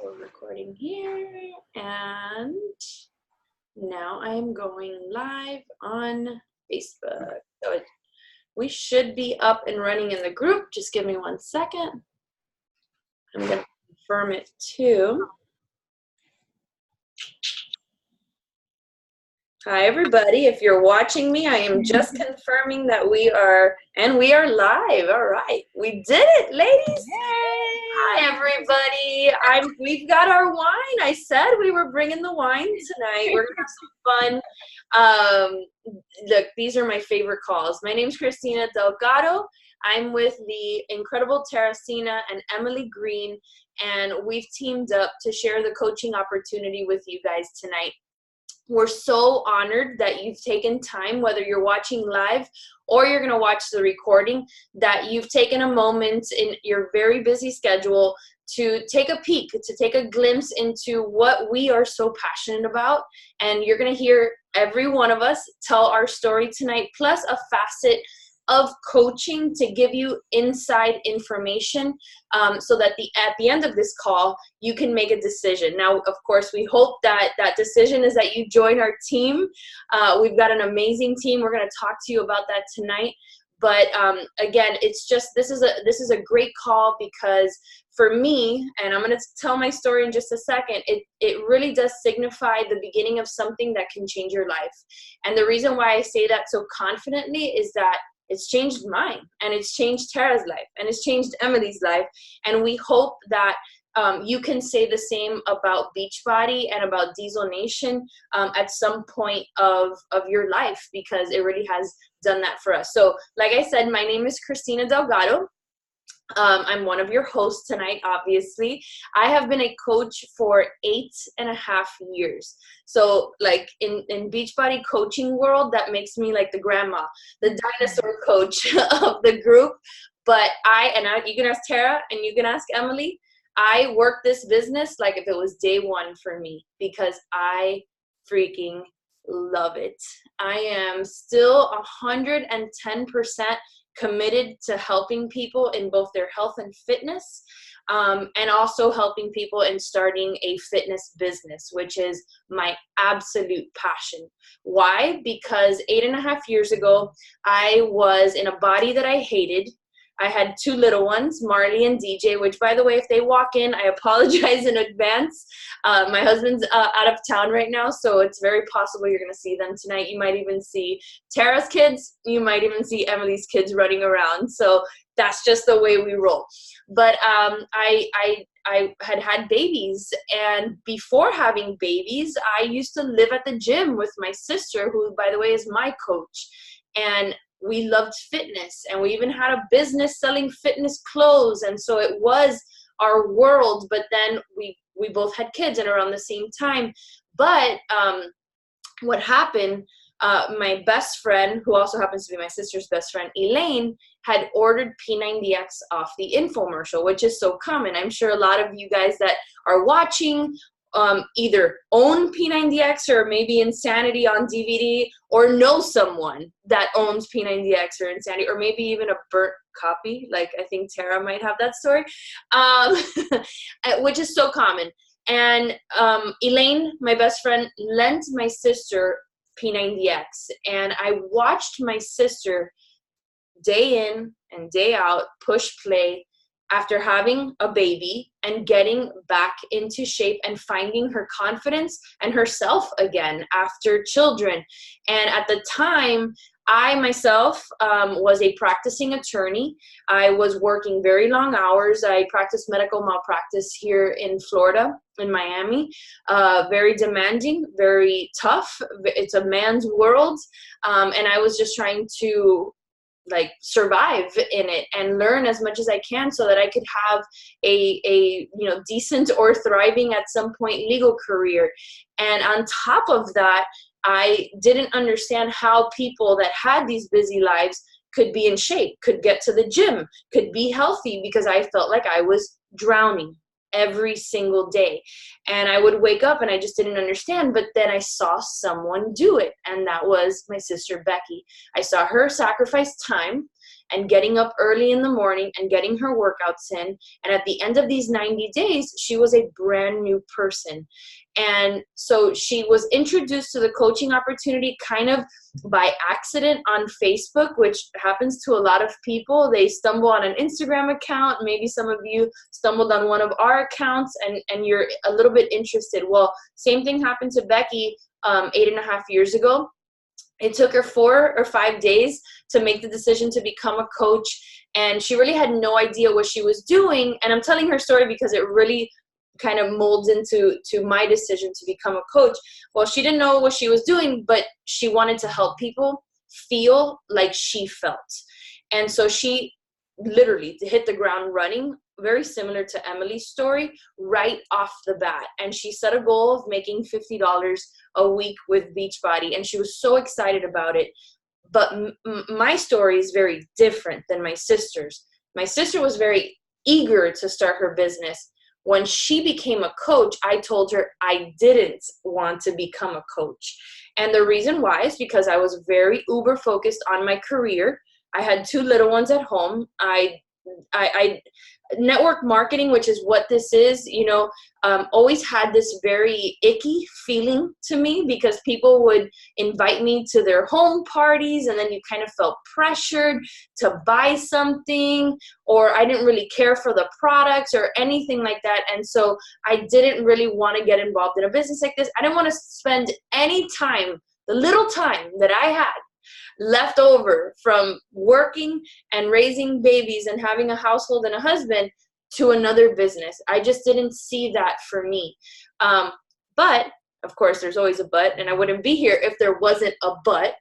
We're recording here, and now I am going live on Facebook. So we should be up and running in the group. Just give me 1 second. I'm going to confirm it too. Hi, everybody. If you're watching me, I am just confirming that we are live. All right. We did it, ladies. Yay! Hi, everybody. We've got our wine. I said we were bringing the wine tonight. We're going to have some fun. Look, these are my favorite calls. My name's Kristina Delgado. I'm with the incredible Teresina and Emily Green, and we've teamed up to share the coaching opportunity with you guys tonight. We're so honored that you've taken time, whether you're watching live or you're going to watch the recording, that you've taken a moment in your very busy schedule to take a peek, to take a glimpse into what we are so passionate about. And you're going to hear every one of us tell our story tonight, plus a facet of coaching to give you inside information so that at the end of this call, you can make a decision. Now, of course, we hope that that decision is that you join our team. We've got an amazing team. We're going to talk to you about that tonight. But again, it's just, this is a great call because for me, and I'm going to tell my story in just a second, it really does signify the beginning of something that can change your life. And the reason why I say that so confidently is that it's changed mine, and it's changed Tara's life, and it's changed Emily's life. And we hope that you can say the same about Beachbody and about Diesel Nation at some point of your life, because it really has done that for us. So like I said, my name is Kristina Delgado. I'm one of your hosts tonight, obviously. I have been a coach for 8.5 years. So like in Beachbody coaching world, that makes me like the grandma, the dinosaur coach of the group. But you can ask Tara and you can ask Emily, I work this business like if it was day one for me, because I freaking love it. I am still 110% committed to helping people in both their health and fitness, and also helping people in starting a fitness business, which is my absolute passion. Why? Because 8.5 years ago, I was in a body that I hated. I had 2 little ones, Marley and DJ, which, by the way, if they walk in, I apologize in advance. My husband's out of town right now, so it's very possible you're going to see them tonight. You might even see Tara's kids. You might even see Emily's kids running around. So that's just the way we roll. But I had babies, and before having babies, I used to live at the gym with my sister, who, by the way, is my coach. And we loved fitness, and we even had a business selling fitness clothes. And so it was our world, but then we both had kids and around the same time. But what happened, my best friend, who also happens to be my sister's best friend, Elaine, had ordered P90X off the infomercial, which is so common. I'm sure a lot of you guys that are watching either own P90X or maybe Insanity on DVD, or know someone that owns P90X or Insanity, or maybe even a burnt copy. Like I think Tara might have that story, which is so common. And Elaine, my best friend, lent my sister P90X, and I watched my sister day in and day out push play after having a baby and getting back into shape and finding her confidence and herself again after children. And at the time, I myself was a practicing attorney. I was working very long hours. I practiced medical malpractice here in Florida, in Miami. Very demanding, very tough. It's a man's world. And I was just trying to survive in it and learn as much as I can so that I could have a decent or thriving at some point legal career. And on top of that, I didn't understand how people that had these busy lives could be in shape, could get to the gym, could be healthy, because I felt like I was drowning every single day. And I would wake up and I just didn't understand. But then I saw someone do it, and that was my sister Becky. I saw her sacrifice time and getting up early in the morning and getting her workouts in. And at the end of these 90 days, she was a brand new person. And so she was introduced to the coaching opportunity kind of by accident on Facebook, which happens to a lot of people. They stumble on an Instagram account. Maybe some of you stumbled on one of our accounts and you're a little bit interested. Well, same thing happened to Becky 8.5 years ago. It took her 4 or 5 days to make the decision to become a coach. And she really had no idea what she was doing. And I'm telling her story because it really kind of molds into my decision to become a coach. Well, she didn't know what she was doing, but she wanted to help people feel like she felt. And so she literally hit the ground running, very similar to Emily's story, right off the bat. And she set a goal of making $50 a week with Beachbody, and she was so excited about it. But my story is very different than my sister's. My sister was very eager to start her business. When she became a coach, I told her I didn't want to become a coach. And the reason why is because I was very uber focused on my career. I had 2 little ones at home. I network marketing, which is what this is, always had this very icky feeling to me because people would invite me to their home parties and then you kind of felt pressured to buy something, or I didn't really care for the products or anything like that. And so I didn't really want to get involved in a business like this. I didn't want to spend any time, the little time that I had left over from working and raising babies and having a household and a husband to another business. I just didn't see that for me. But of course, there's always a but, and I wouldn't be here if there wasn't a but.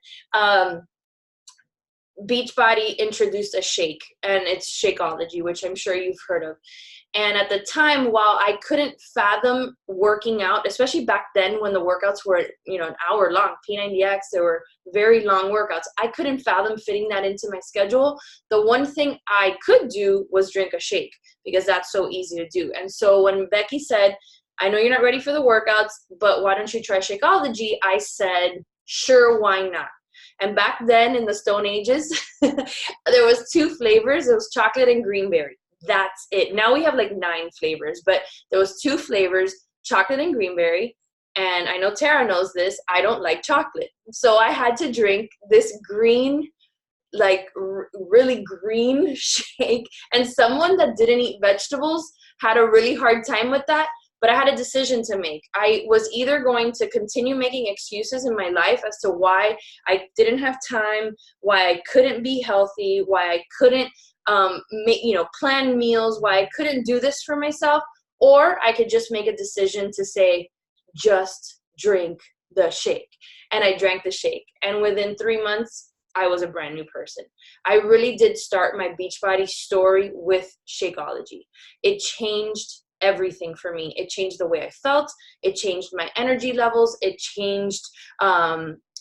Beachbody introduced a shake, and it's Shakeology, which I'm sure you've heard of. And at the time, while I couldn't fathom working out, especially back then when the workouts were, an hour long, P90X, they were very long workouts. I couldn't fathom fitting that into my schedule. The one thing I could do was drink a shake because that's so easy to do. And so when Becky said, I know you're not ready for the workouts, but why don't you try Shakeology? I said, sure, why not? And back then in the Stone Ages, there was 2 flavors. It was chocolate and greenberry. That's it. Now we have like 9 flavors, but there was 2 flavors, chocolate and greenberry. And I know Tara knows this. I don't like chocolate. So I had to drink this green, like really green shake. And someone that didn't eat vegetables had a really hard time with that. But I had a decision to make. I was either going to continue making excuses in my life as to why I didn't have time, why I couldn't be healthy, why I couldn't plan meals, why I couldn't do this for myself, or I could just make a decision to say, just drink the shake. And I drank the shake. And within 3 months, I was a brand new person. I really did start my Beachbody story with Shakeology. It changed everything for me. It changed the way I felt. It changed my energy levels. It changed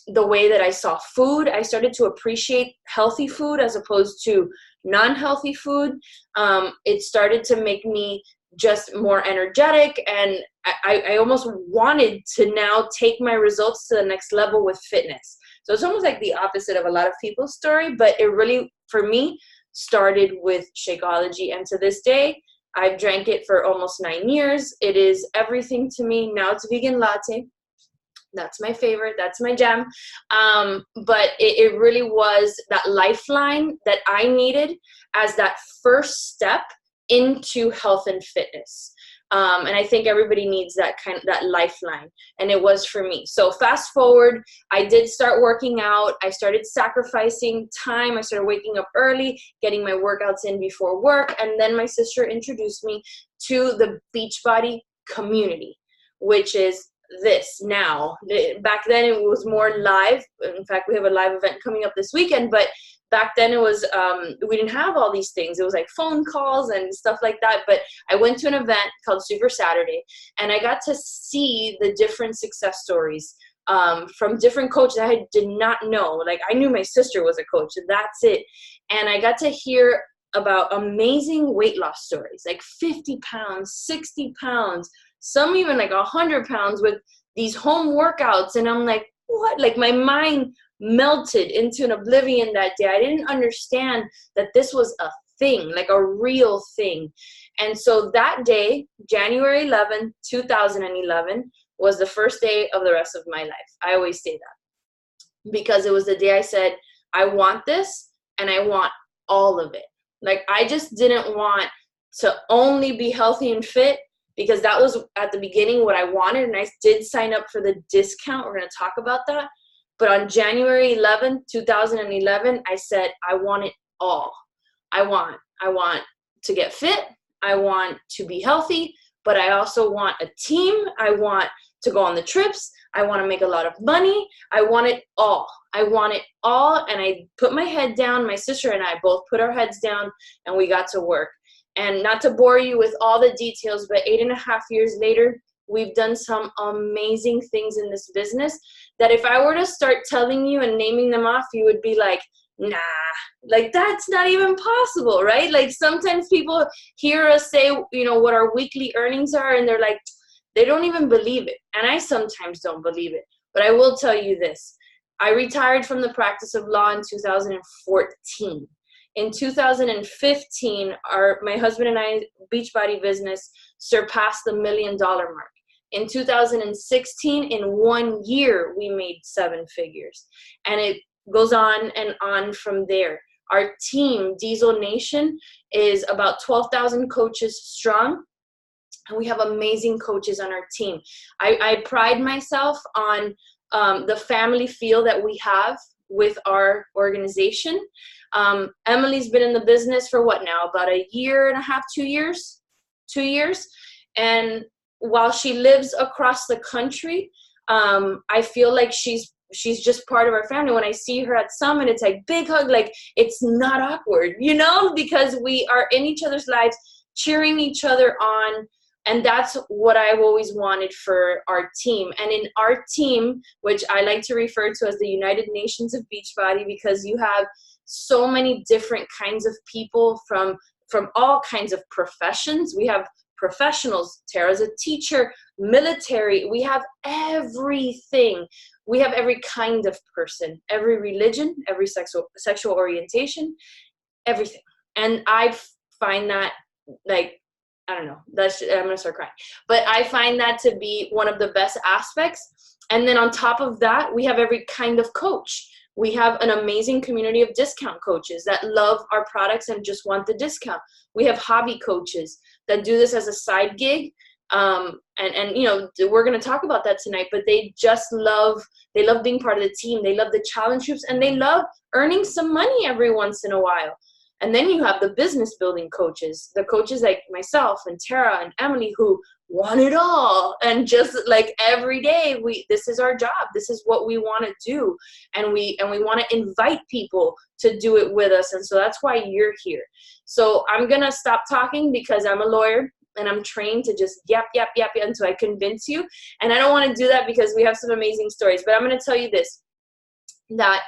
the way that I saw food. I started to appreciate healthy food as opposed to non-healthy food. It started to make me just more energetic, and I almost wanted to now take my results to the next level with fitness. So it's almost like the opposite of a lot of people's story, but it really, for me, started with Shakeology. And to this day, I've drank it for almost 9 years. It is everything to me. Now it's vegan latte. That's my favorite. That's my jam. But it really was that lifeline that I needed as that first step into health and fitness. And I think everybody needs that lifeline. And it was for me. So fast forward, I did start working out. I started sacrificing time. I started waking up early, getting my workouts in before work. And then my sister introduced me to the Beachbody community, which is this now. Back then it was more live. In fact, we have a live event coming up this weekend, but back then it was, we didn't have all these things. It was like phone calls and stuff like that. But I went to an event called Super Saturday, and I got to see the different success stories from different coaches I did not know. Like, I knew my sister was a coach, and that's it. And I got to hear about amazing weight loss stories, like 50 pounds, 60 pounds, some even like 100 pounds with these home workouts. And I'm like, what? Like, my mind melted into an oblivion that day. I didn't understand that this was a thing, like a real thing. And so that day, January 11th, 2011, was the first day of the rest of my life. I always say that because it was the day I said, I want this and I want all of it. Like, I just didn't want to only be healthy and fit, because that was at the beginning what I wanted. And I did sign up for the discount. We're going to talk about that. But on January 11th, 2011, I said, I want it all. I want to get fit. I want to be healthy, but I also want a team. I want to go on the trips. I want to make a lot of money. I want it all. I want it all. And I put my head down. My sister and I both put our heads down, and we got to work. And not to bore you with all the details, but 8.5 years later, we've done some amazing things in this business that if I were to start telling you and naming them off, you would be like, nah, like that's not even possible, right? Like sometimes people hear us say, you know, what our weekly earnings are, and they're like, they don't even believe it. And I sometimes don't believe it. But I will tell you this. I retired from the practice of law in 2014. In 2015, my husband and I, Beachbody business, surpassed the $1 million mark. In 2016, in 1 year, we made 7 figures. And it goes on and on from there. Our team, Diesel Nation, is about 12,000 coaches strong. And we have amazing coaches on our team. I pride myself on the family feel that we have with our organization. Emily's been in the business for what now? About 1.5 years, 2 years? 2 years. And while she lives across the country, I feel like she's just part of our family. When I see her at Summit, it's like big hug, like it's not awkward, you know, because we are in each other's lives, cheering each other on. And that's what I've always wanted for our team. And in our team, which I like to refer to as the United Nations of Beachbody, because you have so many different kinds of people from all kinds of professions. We have professionals. Tara's a teacher, military. We have everything. We have every kind of person, every religion, every sexual orientation, everything. And I find that, like, I don't know, I'm gonna start crying. But I find that to be one of the best aspects. And then on top of that, we have every kind of coach. We have an amazing community of discount coaches that love our products and just want the discount. We have hobby coaches that do this as a side gig. And you know, we're going to talk about that tonight, but they love being part of the team. They love the challenge groups, and they love earning some money every once in a while. And then you have the business building coaches, the coaches like myself and Tara and Emily, who want it all. And just like every day, this is our job. This is what we want to do. And we want to invite people to do it with us. And so that's why you're here. So I'm going to stop talking because I'm a lawyer and I'm trained to just yap until I convince you. And I don't want to do that because we have some amazing stories. But I'm going to tell you this, that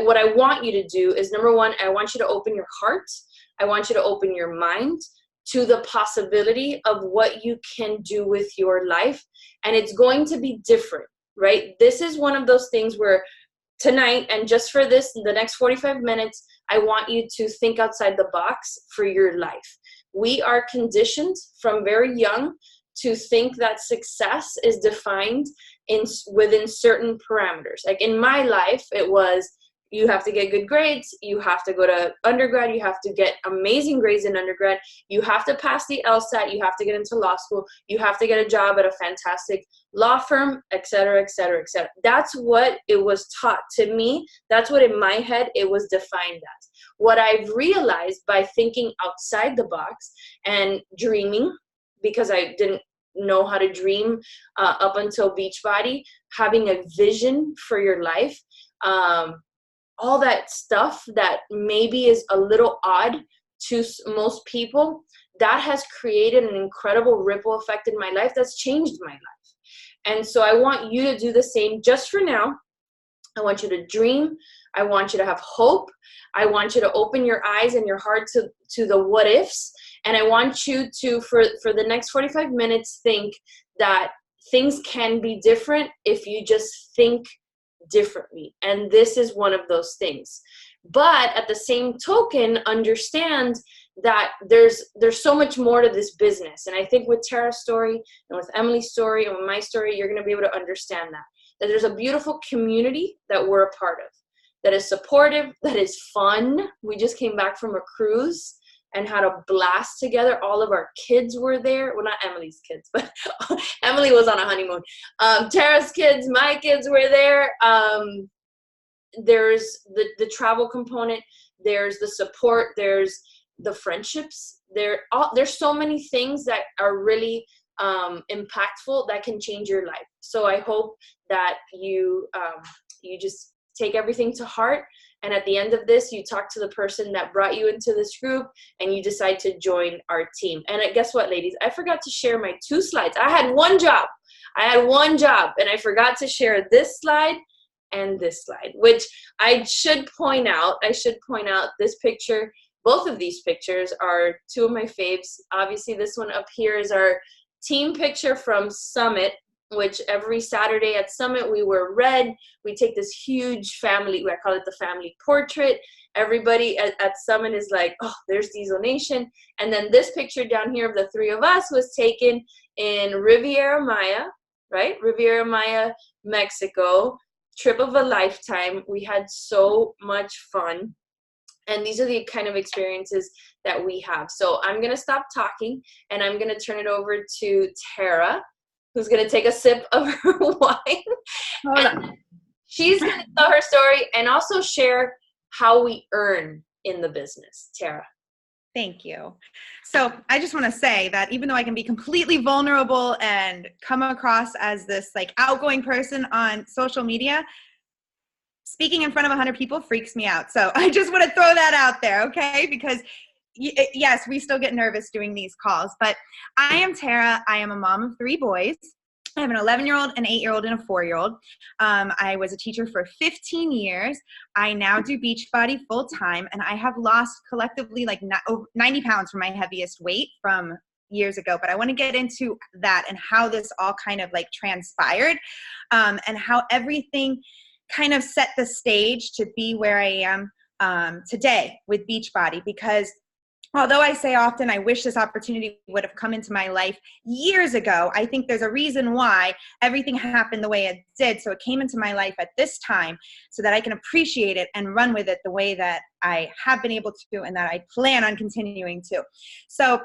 what I want you to do is, number one, I want you to open your heart. I want you to open your mind to the possibility of what you can do with your life. And it's going to be different, right? This is one of those things where tonight, and just for this, the next 45 minutes, I want you to think outside the box for your life. We are conditioned from very young to think that success is defined within certain parameters. Like in my life, it was, you have to get good grades, you have to go to undergrad, you have to get amazing grades in undergrad, you have to pass the LSAT, you have to get into law school, you have to get a job at a fantastic law firm, etc., etc., etc. That's what it was taught to me. That's what in my head it was defined as. What I've realized by thinking outside the box and dreaming, because I didn't know how to dream up until Beachbody, having a vision for your life, all that stuff that maybe is a little odd to most people, that has created an incredible ripple effect in my life that's changed my life. And so I want you to do the same just for now. I want you to dream. I want you to have hope. I want you to open your eyes and your heart to the what ifs. And I want you to, for the next 45 minutes, think that things can be different if you just think differently. And this is one of those things. But at the same token, understand that there's so much more to this business. And I think with Tara's story and with Emily's story and with my story, you're going to be able to understand that there's a beautiful community that we're a part of, that is supportive, that is fun. We just came back from a cruise and had a blast together. All of our kids were there. Well, not Emily's kids, but Emily was on a honeymoon. Tara's kids, my kids were there. There's the travel component. There's the support. There's the friendships. There's so many things that are really impactful that can change your life. So I hope that you just take everything to heart. And at the end of this, you talk to the person that brought you into this group and you decide to join our team. And guess what, ladies? I forgot to share my 2 slides. I had one job and I forgot to share this slide and this slide, which I should point out this picture. Both of these pictures are 2 of my faves. Obviously, this one up here is our team picture from Summit, which every Saturday at Summit, we wear red. We take this huge family, I call it the family portrait. Everybody at Summit is like, oh, there's Diesel Nation. And then this picture down here of the 3 of us was taken in Riviera Maya, right? Riviera Maya, Mexico. Trip of a lifetime. We had so much fun. And these are the kind of experiences that we have. So I'm going to stop talking and I'm going to turn it over to Tara, who's going to take a sip of her wine. Hold on. She's going to tell her story and also share how we earn in the business. Tara. Thank you. So I just want to say that even though I can be completely vulnerable and come across as this like outgoing person on social media, speaking in front of 100 people freaks me out. So I just want to throw that out there, okay? Because yes, we still get nervous doing these calls, but I am Tara. I am a mom of 3 boys. I have an 11-year-old, an 8-year-old, and a 4-year-old. I was a teacher for 15 years. I now do Beachbody full time, and I have lost collectively like 90 pounds from my heaviest weight from years ago. But I want to get into that and how this all kind of like transpired, and how everything kind of set the stage to be where I am today with Beachbody. Because although I say often I wish this opportunity would have come into my life years ago, I think there's a reason why everything happened the way it did. So it came into my life at this time so that I can appreciate it and run with it the way that I have been able to and that I plan on continuing to. So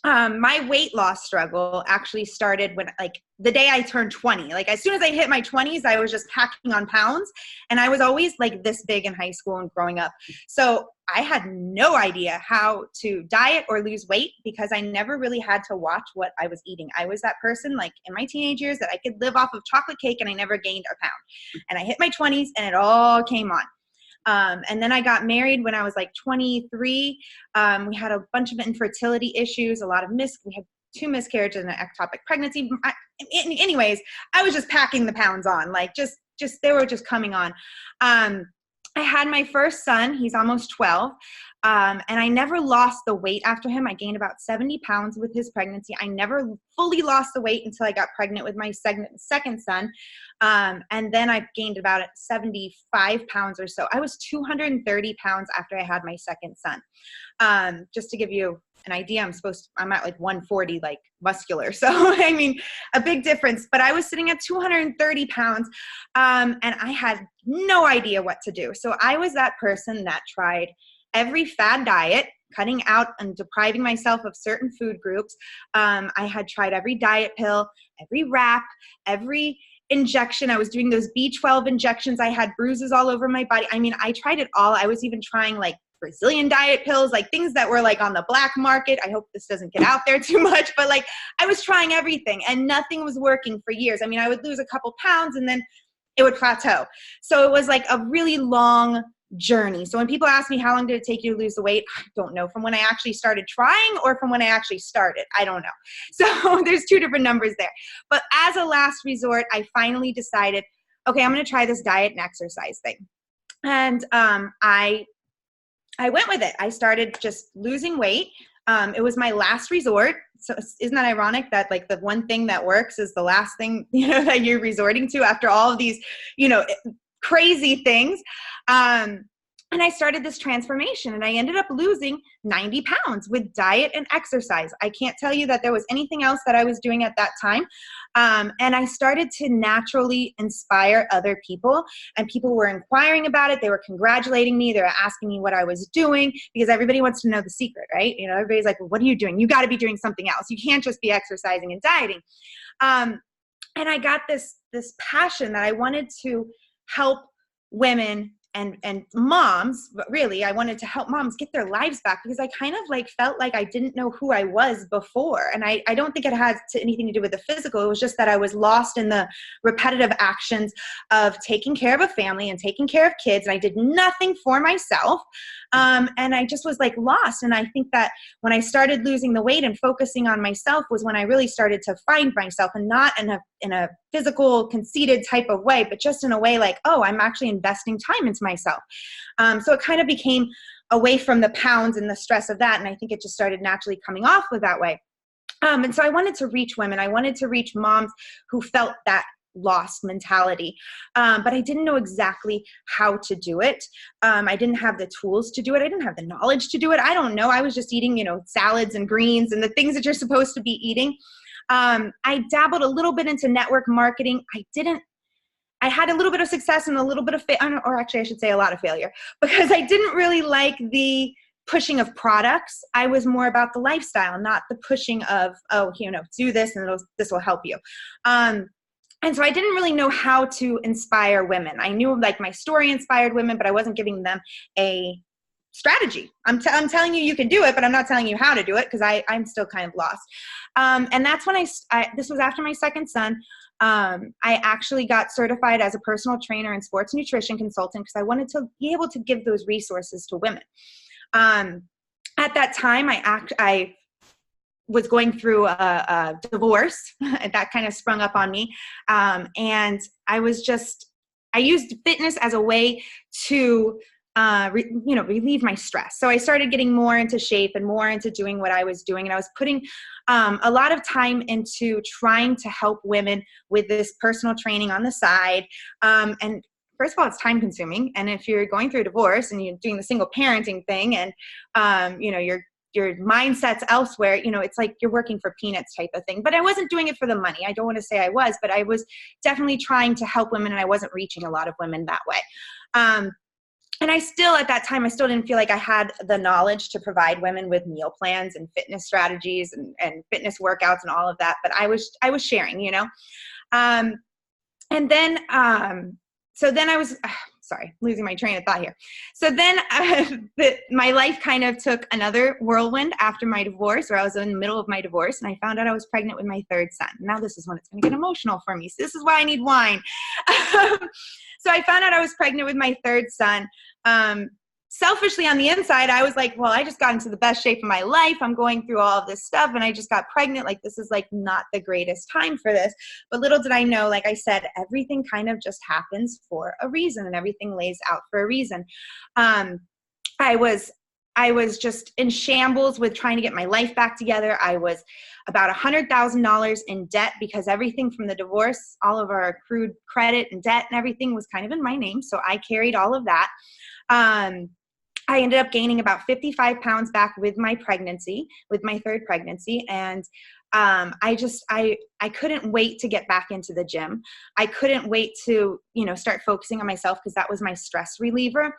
my weight loss struggle actually started when, like, the day I turned 20. Like, as soon as I hit my 20s, I was just packing on pounds, and I was always like this big in high school and growing up. So I had no idea how to diet or lose weight because I never really had to watch what I was eating. I was that person, like, in my teenage years that I could live off of chocolate cake and I never gained a pound. And I hit my 20s and it all came on. And then I got married when I was like 23. We had a bunch of infertility issues, we had 2 miscarriages and an ectopic pregnancy. Anyways, I was just packing the pounds on, like just they were just coming on. I had my first son, he's almost 12. And I never lost the weight after him. I gained about 70 pounds with his pregnancy. I never fully lost the weight until I got pregnant with my second son. And then I gained about 75 pounds or so. I was 230 pounds after I had my second son. Just to give you an idea, I'm at like 140, like muscular. So, I mean, a big difference, but I was sitting at 230 pounds, and I had no idea what to do. So I was that person that tried every fad diet, cutting out and depriving myself of certain food groups. I had tried every diet pill, every wrap, every injection. I was doing those B12 injections. I had bruises all over my body. I mean, I tried it all. I was even trying like Brazilian diet pills, like things that were like on the black market. I hope this doesn't get out there too much, but like I was trying everything and nothing was working for years. I mean, I would lose a couple pounds and then it would plateau. So it was like a really long journey. So when people ask me how long did it take you to lose the weight, I don't know, from when I actually started trying or from when I actually started. I don't know. So there's 2 different numbers there. But as a last resort, I finally decided, okay, I'm going to try this diet and exercise thing. And I went with it. I started just losing weight. It was my last resort. So isn't that ironic that like the one thing that works is the last thing, that you're resorting to after all of these, crazy things. And I started this transformation, and I ended up losing 90 pounds with diet and exercise. I can't tell you that there was anything else that I was doing at that time. And I started to naturally inspire other people, and people were inquiring about it. They were congratulating me. They were asking me what I was doing, because everybody wants to know the secret, right? You know, everybody's like, well, what are you doing? You got to be doing something else. You can't just be exercising and dieting. And I got this passion that I wanted to help women and moms, but really I wanted to help moms get their lives back, because I kind of like felt like I didn't know who I was before. And I don't think it had anything to do with the physical. It was just that I was lost in the repetitive actions of taking care of a family and taking care of kids. And I did nothing for myself. And I just was like lost. And I think that when I started losing the weight and focusing on myself was when I really started to find myself, and not in a physical, conceited type of way, but just in a way like, oh, I'm actually investing time into myself. So it kind of became away from the pounds and the stress of that. And I think it just started naturally coming off with that way. And so I wanted to reach women. I wanted to reach moms who felt that lost mentality. But I didn't know exactly how to do it. I didn't have the tools to do it. I didn't have the knowledge to do it. I don't know. I was just eating, salads and greens and the things that you're supposed to be eating. I dabbled a little bit into network marketing. I had a little bit of success and a little bit of or actually I should say a lot of failure, because I didn't really like the pushing of products. I was more about the lifestyle, not the pushing of, do this and this will help you. And so I didn't really know how to inspire women. I knew like my story inspired women, but I wasn't giving them a strategy. I'm telling you can do it, but I'm not telling you how to do it, because I'm still kind of lost. And that's when this was after my second son. I actually got certified as a personal trainer and sports nutrition consultant, because I wanted to be able to give those resources to women. At that time, I was going through a divorce that kind of sprung up on me. And I used fitness as a way to relieve my stress. So I started getting more into shape and more into doing what I was doing. And I was putting a lot of time into trying to help women with this personal training on the side. And first of all, it's time consuming. And if you're going through a divorce and you're doing the single parenting thing and, your mindset's elsewhere, it's like you're working for peanuts type of thing. But I wasn't doing it for the money. I don't want to say I was, but I was definitely trying to help women, and I wasn't reaching a lot of women that way. And at that time, I still didn't feel like I had the knowledge to provide women with meal plans and fitness strategies and fitness workouts and all of that. But I was sharing, and then, so then I was, losing my train of thought here. So then my life kind of took another whirlwind after my divorce, or I was in the middle of my divorce, and I found out I was pregnant with my third son. Now this is when it's going to get emotional for me. So this is why I need wine. So I found out I was pregnant with my third son. Selfishly on the inside, I was like, well, I just got into the best shape of my life. I'm going through all of this stuff and I just got pregnant. Like, this is like not the greatest time for this. But little did I know, like I said, everything kind of just happens for a reason, and everything lays out for a reason. I was just in shambles with trying to get my life back together. I was about $100,000 in debt, because everything from the divorce, all of our accrued credit and debt and everything was kind of in my name. So I carried all of that. I ended up gaining about 55 pounds back with my pregnancy, with my third pregnancy. And I couldn't wait to get back into the gym. I couldn't wait to, start focusing on myself, because that was my stress reliever.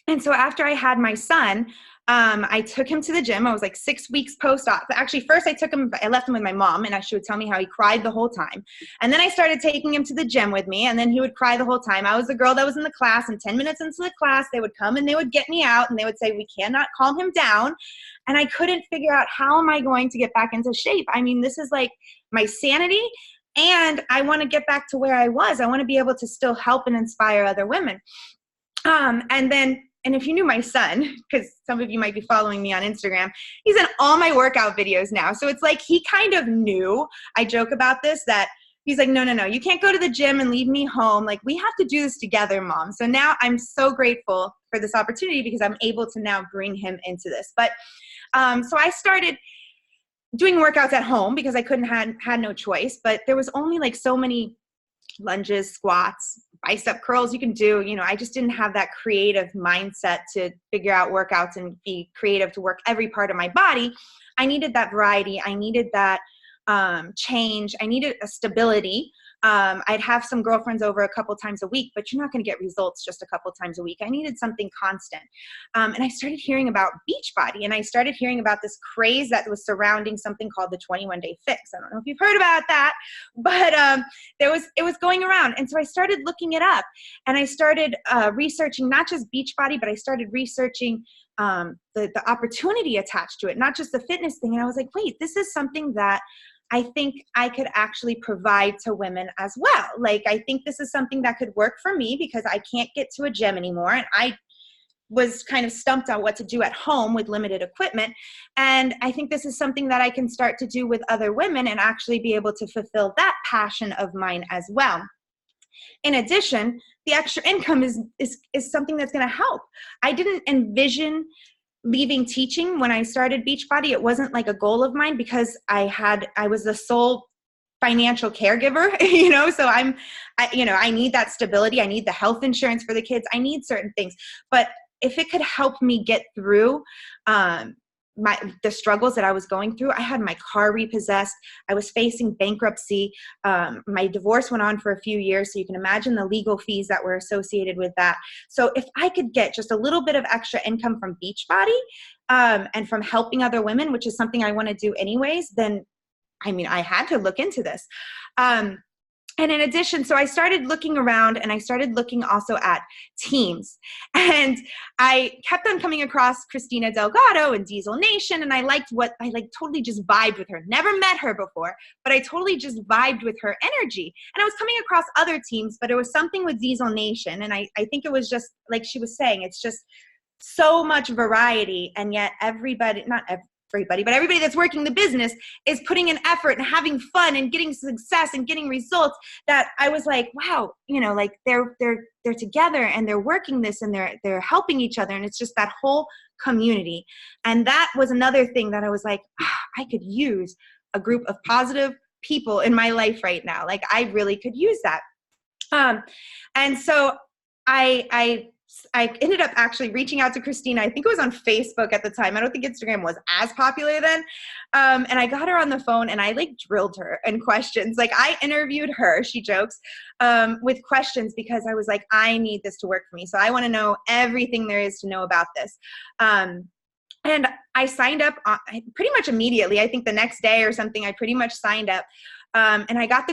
And so after I had my son, I took him to the gym. I was like 6 weeks post-op. Actually, first I left him with my mom, and she would tell me how he cried the whole time. And then I started taking him to the gym with me, and then he would cry the whole time. I was the girl that was in the class, and 10 minutes into the class, they would come and they would get me out, and they would say, we cannot calm him down. And I couldn't figure out, how am I going to get back into shape? I mean, this is like my sanity, and I want to get back to where I was. I want to be able to still help and inspire other women. And if you knew my son, because some of you might be following me on Instagram, he's in all my workout videos now. So it's like he kind of knew, I joke about this, that he's like, no, you can't go to the gym and leave me home. Like, we have to do this together, Mom. So now I'm so grateful for this opportunity, because I'm able to now bring him into this. But so I started doing workouts at home, because I had no choice. But there was only like so many lunges, squats, bicep curls you can do. I just didn't have that creative mindset to figure out workouts and be creative to work every part of my body. I needed that variety. I needed that change. I needed a stability. I'd have some girlfriends over a couple times a week, but you're not going to get results just a couple times a week. I needed something constant. And I started hearing about Beachbody, and I started hearing about this craze that was surrounding something called the 21-day fix. I don't know if you've heard about that, but it was going around. And so I started looking it up, and I started researching not just Beachbody, but I started researching the opportunity attached to it, not just the fitness thing. And I was like, wait, this is something that I think I could actually provide to women as well. Like, I think this is something that could work for me because I can't get to a gym anymore. And I was kind of stumped on what to do at home with limited equipment. And I think this is something that I can start to do with other women and actually be able to fulfill that passion of mine as well. In addition, the extra income is something that's going to help. I didn't envision leaving teaching when I started Beachbody. It wasn't like a goal of mine because I was the sole financial caregiver, so I need that stability. I need the health insurance for the kids. I need certain things, but if it could help me get through, the struggles that I was going through. I had my car repossessed. I was facing bankruptcy. My divorce went on for a few years, so you can imagine the legal fees that were associated with that. So if I could get just a little bit of extra income from Beachbody and from helping other women, which is something I want to do anyways, then I had to look into this. And in addition, so I started looking around, and I started looking also at teams, and I kept on coming across Kristina Delgado and Diesel Nation. And I totally just vibed with her. Never met her before, but I totally just vibed with her energy. And I was coming across other teams, but it was something with Diesel Nation. And I think it was just like she was saying, it's just so much variety. And yet everybody that's working the business is putting in effort and having fun and getting success and getting results, that I was like, wow, like they're together and they're working this and they're helping each other. And it's just that whole community. And that was another thing that I was like, I could use a group of positive people in my life right now. Like, I really could use that. And so I ended up actually reaching out to Kristina. I think it was on Facebook at the time. I don't think Instagram was as popular then. And I got her on the phone, and I drilled her in questions. Like, I interviewed her, she jokes, with questions, because I was like, I need this to work for me. So I want to know everything there is to know about this. And I signed up pretty much immediately. I think the next day or something, I pretty much signed up. And I got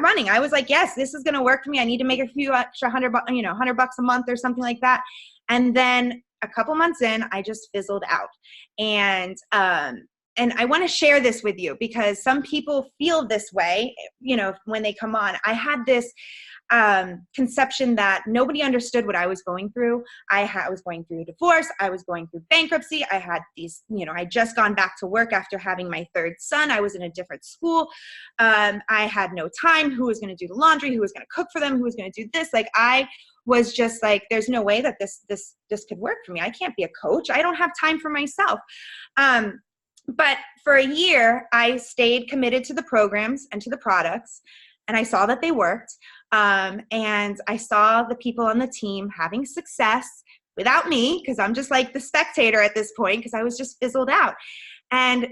running. I was like, yes, this is going to work for me. I need to make a few extra $100 a month or something like that. And then a couple months in, I just fizzled out. And I want to share this with you because some people feel this way, when they come on. I had this conception that nobody understood what I was going through. I was going through a divorce. I was going through bankruptcy. I had these, I just gone back to work after having my third son. I was in a different school. I had no time. Who was going to do the laundry? Who was going to cook for them? Who was going to do this? Like, I was just like, there's no way that this could work for me. I can't be a coach. I don't have time for myself. But for a year, I stayed committed to the programs and to the products, and I saw that they worked. And I saw the people on the team having success without me, because I'm just like the spectator at this point, because I was just fizzled out. And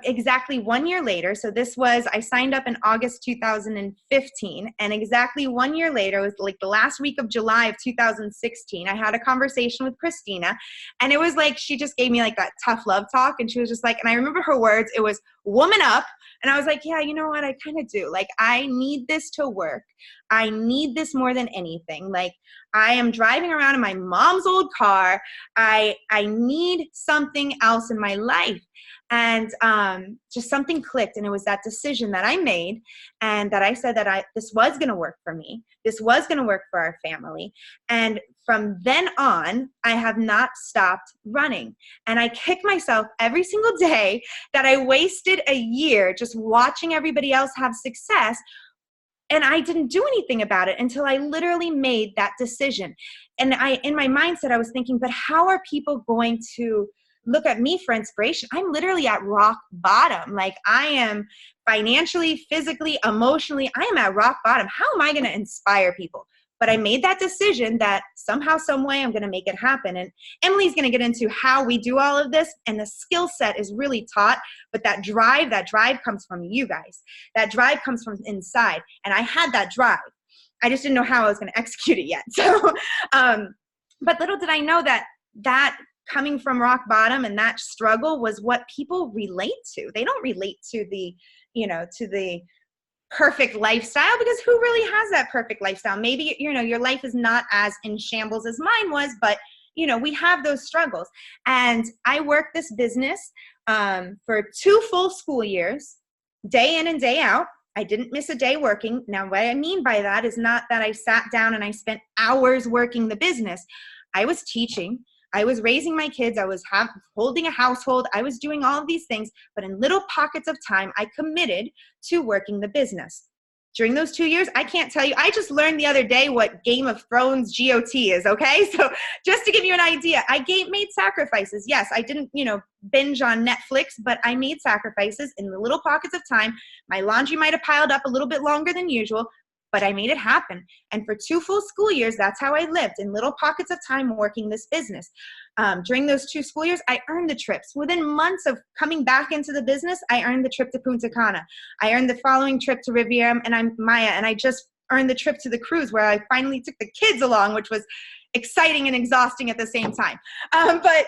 exactly 1 year later, so I signed up in August 2015, and exactly 1 year later, it was like the last week of July of 2016, I had a conversation with Kristina, and it was like she just gave me like that tough love talk, and she was just like, and I remember her words, it was, woman up. And I was like, yeah, you know what? I kind of do. Like, I need this to work. I need this more than anything. Like, I am driving around in my mom's old car. I need something else in my life. And just something clicked, and it was that decision that I made, and that I said that this was going to work for me. This was going to work for our family. And from then on, I have not stopped running. And I kick myself every single day that I wasted a year just watching everybody else have success. And I didn't do anything about it until I literally made that decision. And in my mindset, I was thinking, but how are people going to look at me for inspiration. I'm literally at rock bottom. Like I am financially, physically, emotionally, I am at rock bottom. How am I going to inspire people? But I made that decision that somehow, some way I'm going to make it happen. And Emily's going to get into how we do all of this. And the skill set is really taught, but that drive comes from you guys. That drive comes from inside. And I had that drive. I just didn't know how I was going to execute it yet. So, but little did I know that coming from rock bottom and that struggle was what people relate to. They don't relate to the, to the perfect lifestyle, because who really has that perfect lifestyle? Maybe, your life is not as in shambles as mine was, but we have those struggles. And I worked this business for 2 full school years, day in and day out. I didn't miss a day working. Now, what I mean by that is not that I sat down and I spent hours working the business. I was teaching. I was raising my kids. I was holding a household. I was doing all of these things, but in little pockets of time, I committed to working the business. During those 2 years, I can't tell you, I just learned the other day what Game of Thrones GOT is, okay? So just to give you an idea, I made sacrifices. Yes, I didn't, binge on Netflix, but I made sacrifices in the little pockets of time. My laundry might have piled up a little bit longer than usual, but I made it happen. And for 2 full school years, that's how I lived, in little pockets of time working this business. During those 2 school years, I earned the trips. Within months of coming back into the business, I earned the trip to Punta Cana. I earned the following trip to Riviera and Maya, and I just earned the trip to the cruise where I finally took the kids along, which was exciting and exhausting at the same time. But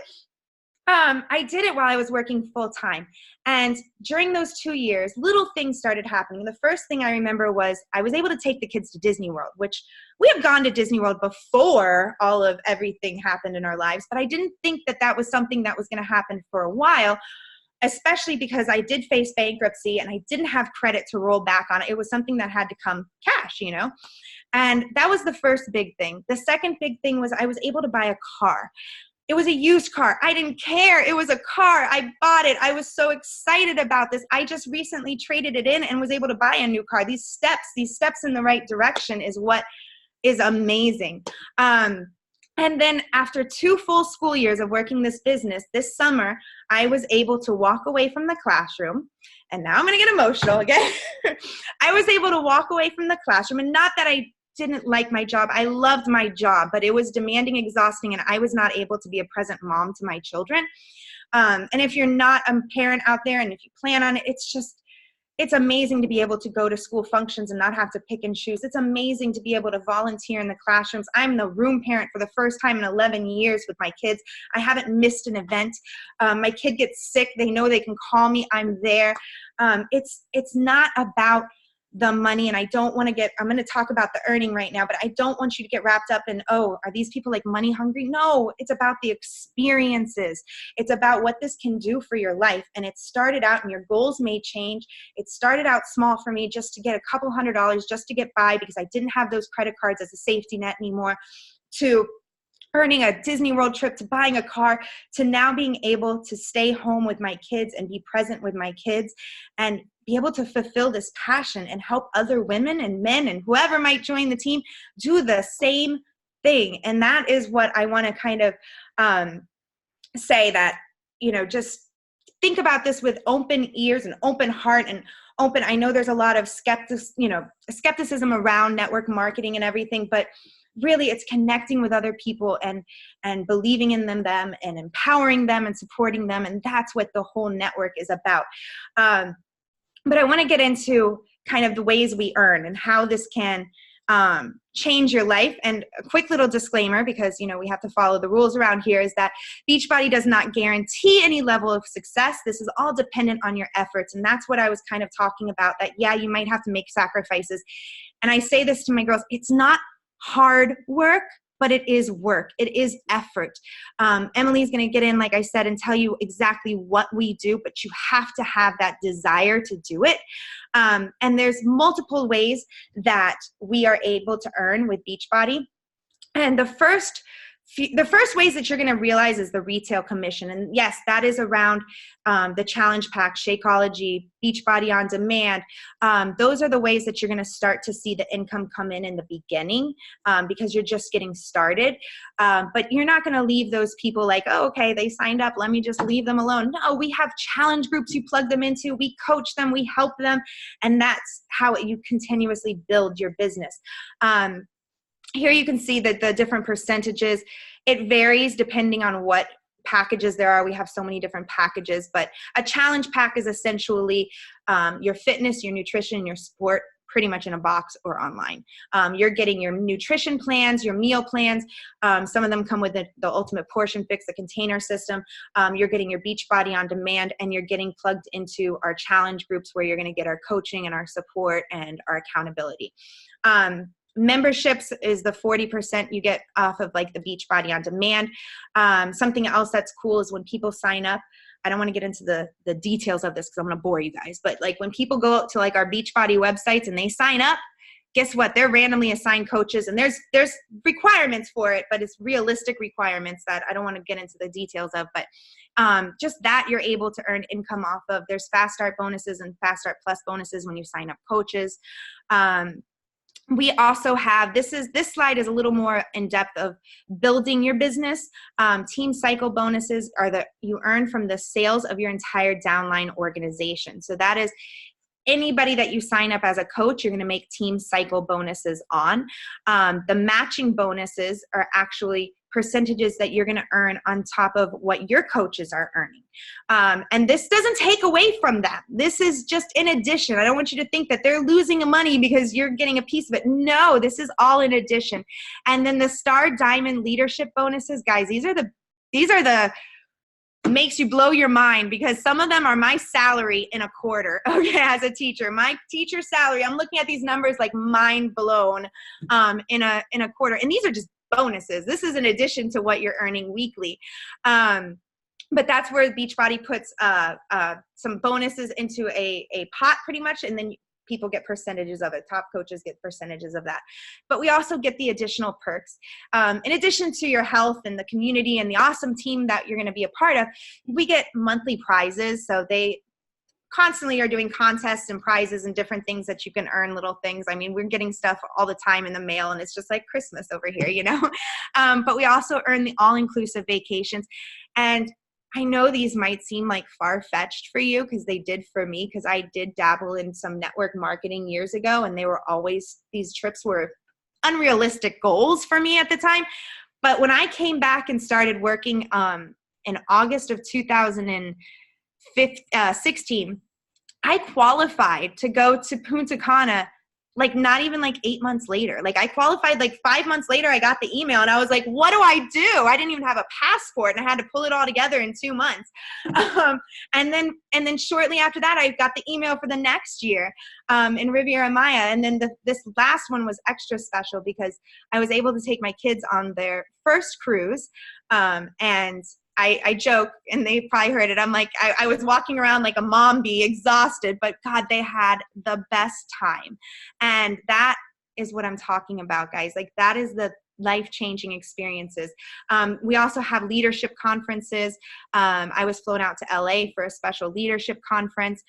I did it while I was working full time. And during those 2 years, little things started happening. The first thing I remember was I was able to take the kids to Disney World, which we have gone to Disney World before all of everything happened in our lives. But I didn't think that was something that was going to happen for a while, especially because I did face bankruptcy and I didn't have credit to roll back on it. It was something that had to come cash, And that was the first big thing. The second big thing was I was able to buy a car. It was a used car. I didn't care. It was a car. I bought it. I was so excited about this. I just recently traded it in and was able to buy a new car. These steps in the right direction is what is amazing. And then after 2 full school years of working this business, this summer, I was able to walk away from the classroom. And now I'm going to get emotional again. I was able to walk away from the classroom, and not that I didn't like my job. I loved my job, but it was demanding, exhausting, and I was not able to be a present mom to my children. And if you're not a parent out there, and if you plan on it, it's amazing to be able to go to school functions and not have to pick and choose. It's amazing to be able to volunteer in the classrooms. I'm the room parent for the first time in 11 years with my kids. I haven't missed an event. My kid gets sick. They know they can call me. I'm there. It's not about the money, and I'm going to talk about the earning right now, but I don't want you to get wrapped up in, are these people like money hungry? No, it's about the experiences. It's about what this can do for your life. And it started out, and your goals may change. It started out small for me, just to get a couple $100 just to get by, because I didn't have those credit cards as a safety net anymore, to earning a Disney World trip, to buying a car, to now being able to stay home with my kids and be present with my kids and be able to fulfill this passion and help other women and men and whoever might join the team do the same thing. And that is what I want to kind of say, that, just think about this with open ears and open heart and open. I know there's a lot of skepticism around network marketing and everything, but really it's connecting with other people and believing in them and empowering them and supporting them. And that's what the whole network is about. But I want to get into kind of the ways we earn and how this can change your life. And a quick little disclaimer, because, we have to follow the rules around here, is that Beachbody does not guarantee any level of success. This is all dependent on your efforts. And that's what I was kind of talking about, that, yeah, you might have to make sacrifices. And I say this to my girls, it's not hard work, but it is work. It is effort. Emily's going to get in, like I said, and tell you exactly what we do, but you have to have that desire to do it. And there's multiple ways that we are able to earn with Beachbody. And the first the first ways that you're going to realize is the retail commission. And yes, that is around the challenge pack, Shakeology, Beachbody on Demand. Those are the ways that you're going to start to see the income come in the beginning, because you're just getting started. But you're not going to leave those people like, oh, okay, they signed up, let me just leave them alone. No, we have challenge groups you plug them into, we coach them, we help them, and that's how you continuously build your business. Here you can see that the different percentages, it varies depending on what packages there are. We have so many different packages, but a challenge pack is essentially your fitness, your nutrition, your sport, pretty much in a box or online. You're getting your nutrition plans, your meal plans. Some of them come with the Ultimate Portion Fix, the container system. You're getting your Beachbody on Demand, and you're getting plugged into our challenge groups where you're going to get our coaching and our support and our accountability. Memberships is the 40% you get off of like the Beachbody on Demand. Something else that's cool is when people sign up, I don't want to get into the details of this because I'm going to bore you guys, but like when people go out to like our Beachbody websites and they sign up, guess what? They're randomly assigned coaches, and there's requirements for it, but it's realistic requirements that I don't want to get into the details of, but just that you're able to earn income off of. There's Fast Start bonuses and Fast Start Plus bonuses when you sign up coaches. We also have, this slide is a little more in depth of building your business. Team cycle bonuses are you earn from the sales of your entire downline organization. So that is anybody that you sign up as a coach, you're going to make team cycle bonuses on. The matching bonuses are actually percentages that you're going to earn on top of what your coaches are earning. And this doesn't take away from that. This is just in addition. I don't want you to think that they're losing money because you're getting a piece of it. No, this is all in addition. And then the Star Diamond leadership bonuses, guys, these are the makes you blow your mind, because some of them are my salary in a quarter, okay, as a teacher. My teacher salary, I'm looking at these numbers like mind blown in a quarter. And these are just bonuses. This is in addition to what you're earning weekly. But that's where Beachbody puts some bonuses into a pot pretty much, and then people get percentages of it. Top coaches get percentages of that. But we also get the additional perks. In addition to your health and the community and the awesome team that you're going to be a part of, we get monthly prizes. So they constantly are doing contests and prizes and different things that you can earn, little things. I mean, we're getting stuff all the time in the mail, and it's just like Christmas over here, you know? But we also earn the all-inclusive vacations. And I know these might seem like far-fetched for you, because they did for me, because I did dabble in some network marketing years ago, and they were always, these trips were unrealistic goals for me at the time. But when I came back and started working in August of 2016, I qualified to go to Punta Cana like not even like 8 months later. Like I qualified like 5 months later. I got the email and I was like, what do I do? I didn't even have a passport, and I had to pull it all together in 2 months. And then shortly after that, I got the email for the next year in Riviera Maya. And then this last one was extra special because I was able to take my kids on their first cruise. And I joke, and they probably heard it. I'm like, I was walking around like a mom bee, exhausted, but God, they had the best time. And that is what I'm talking about, guys. Like that is the life-changing experiences. We also have leadership conferences. I was flown out to LA for a special leadership conference.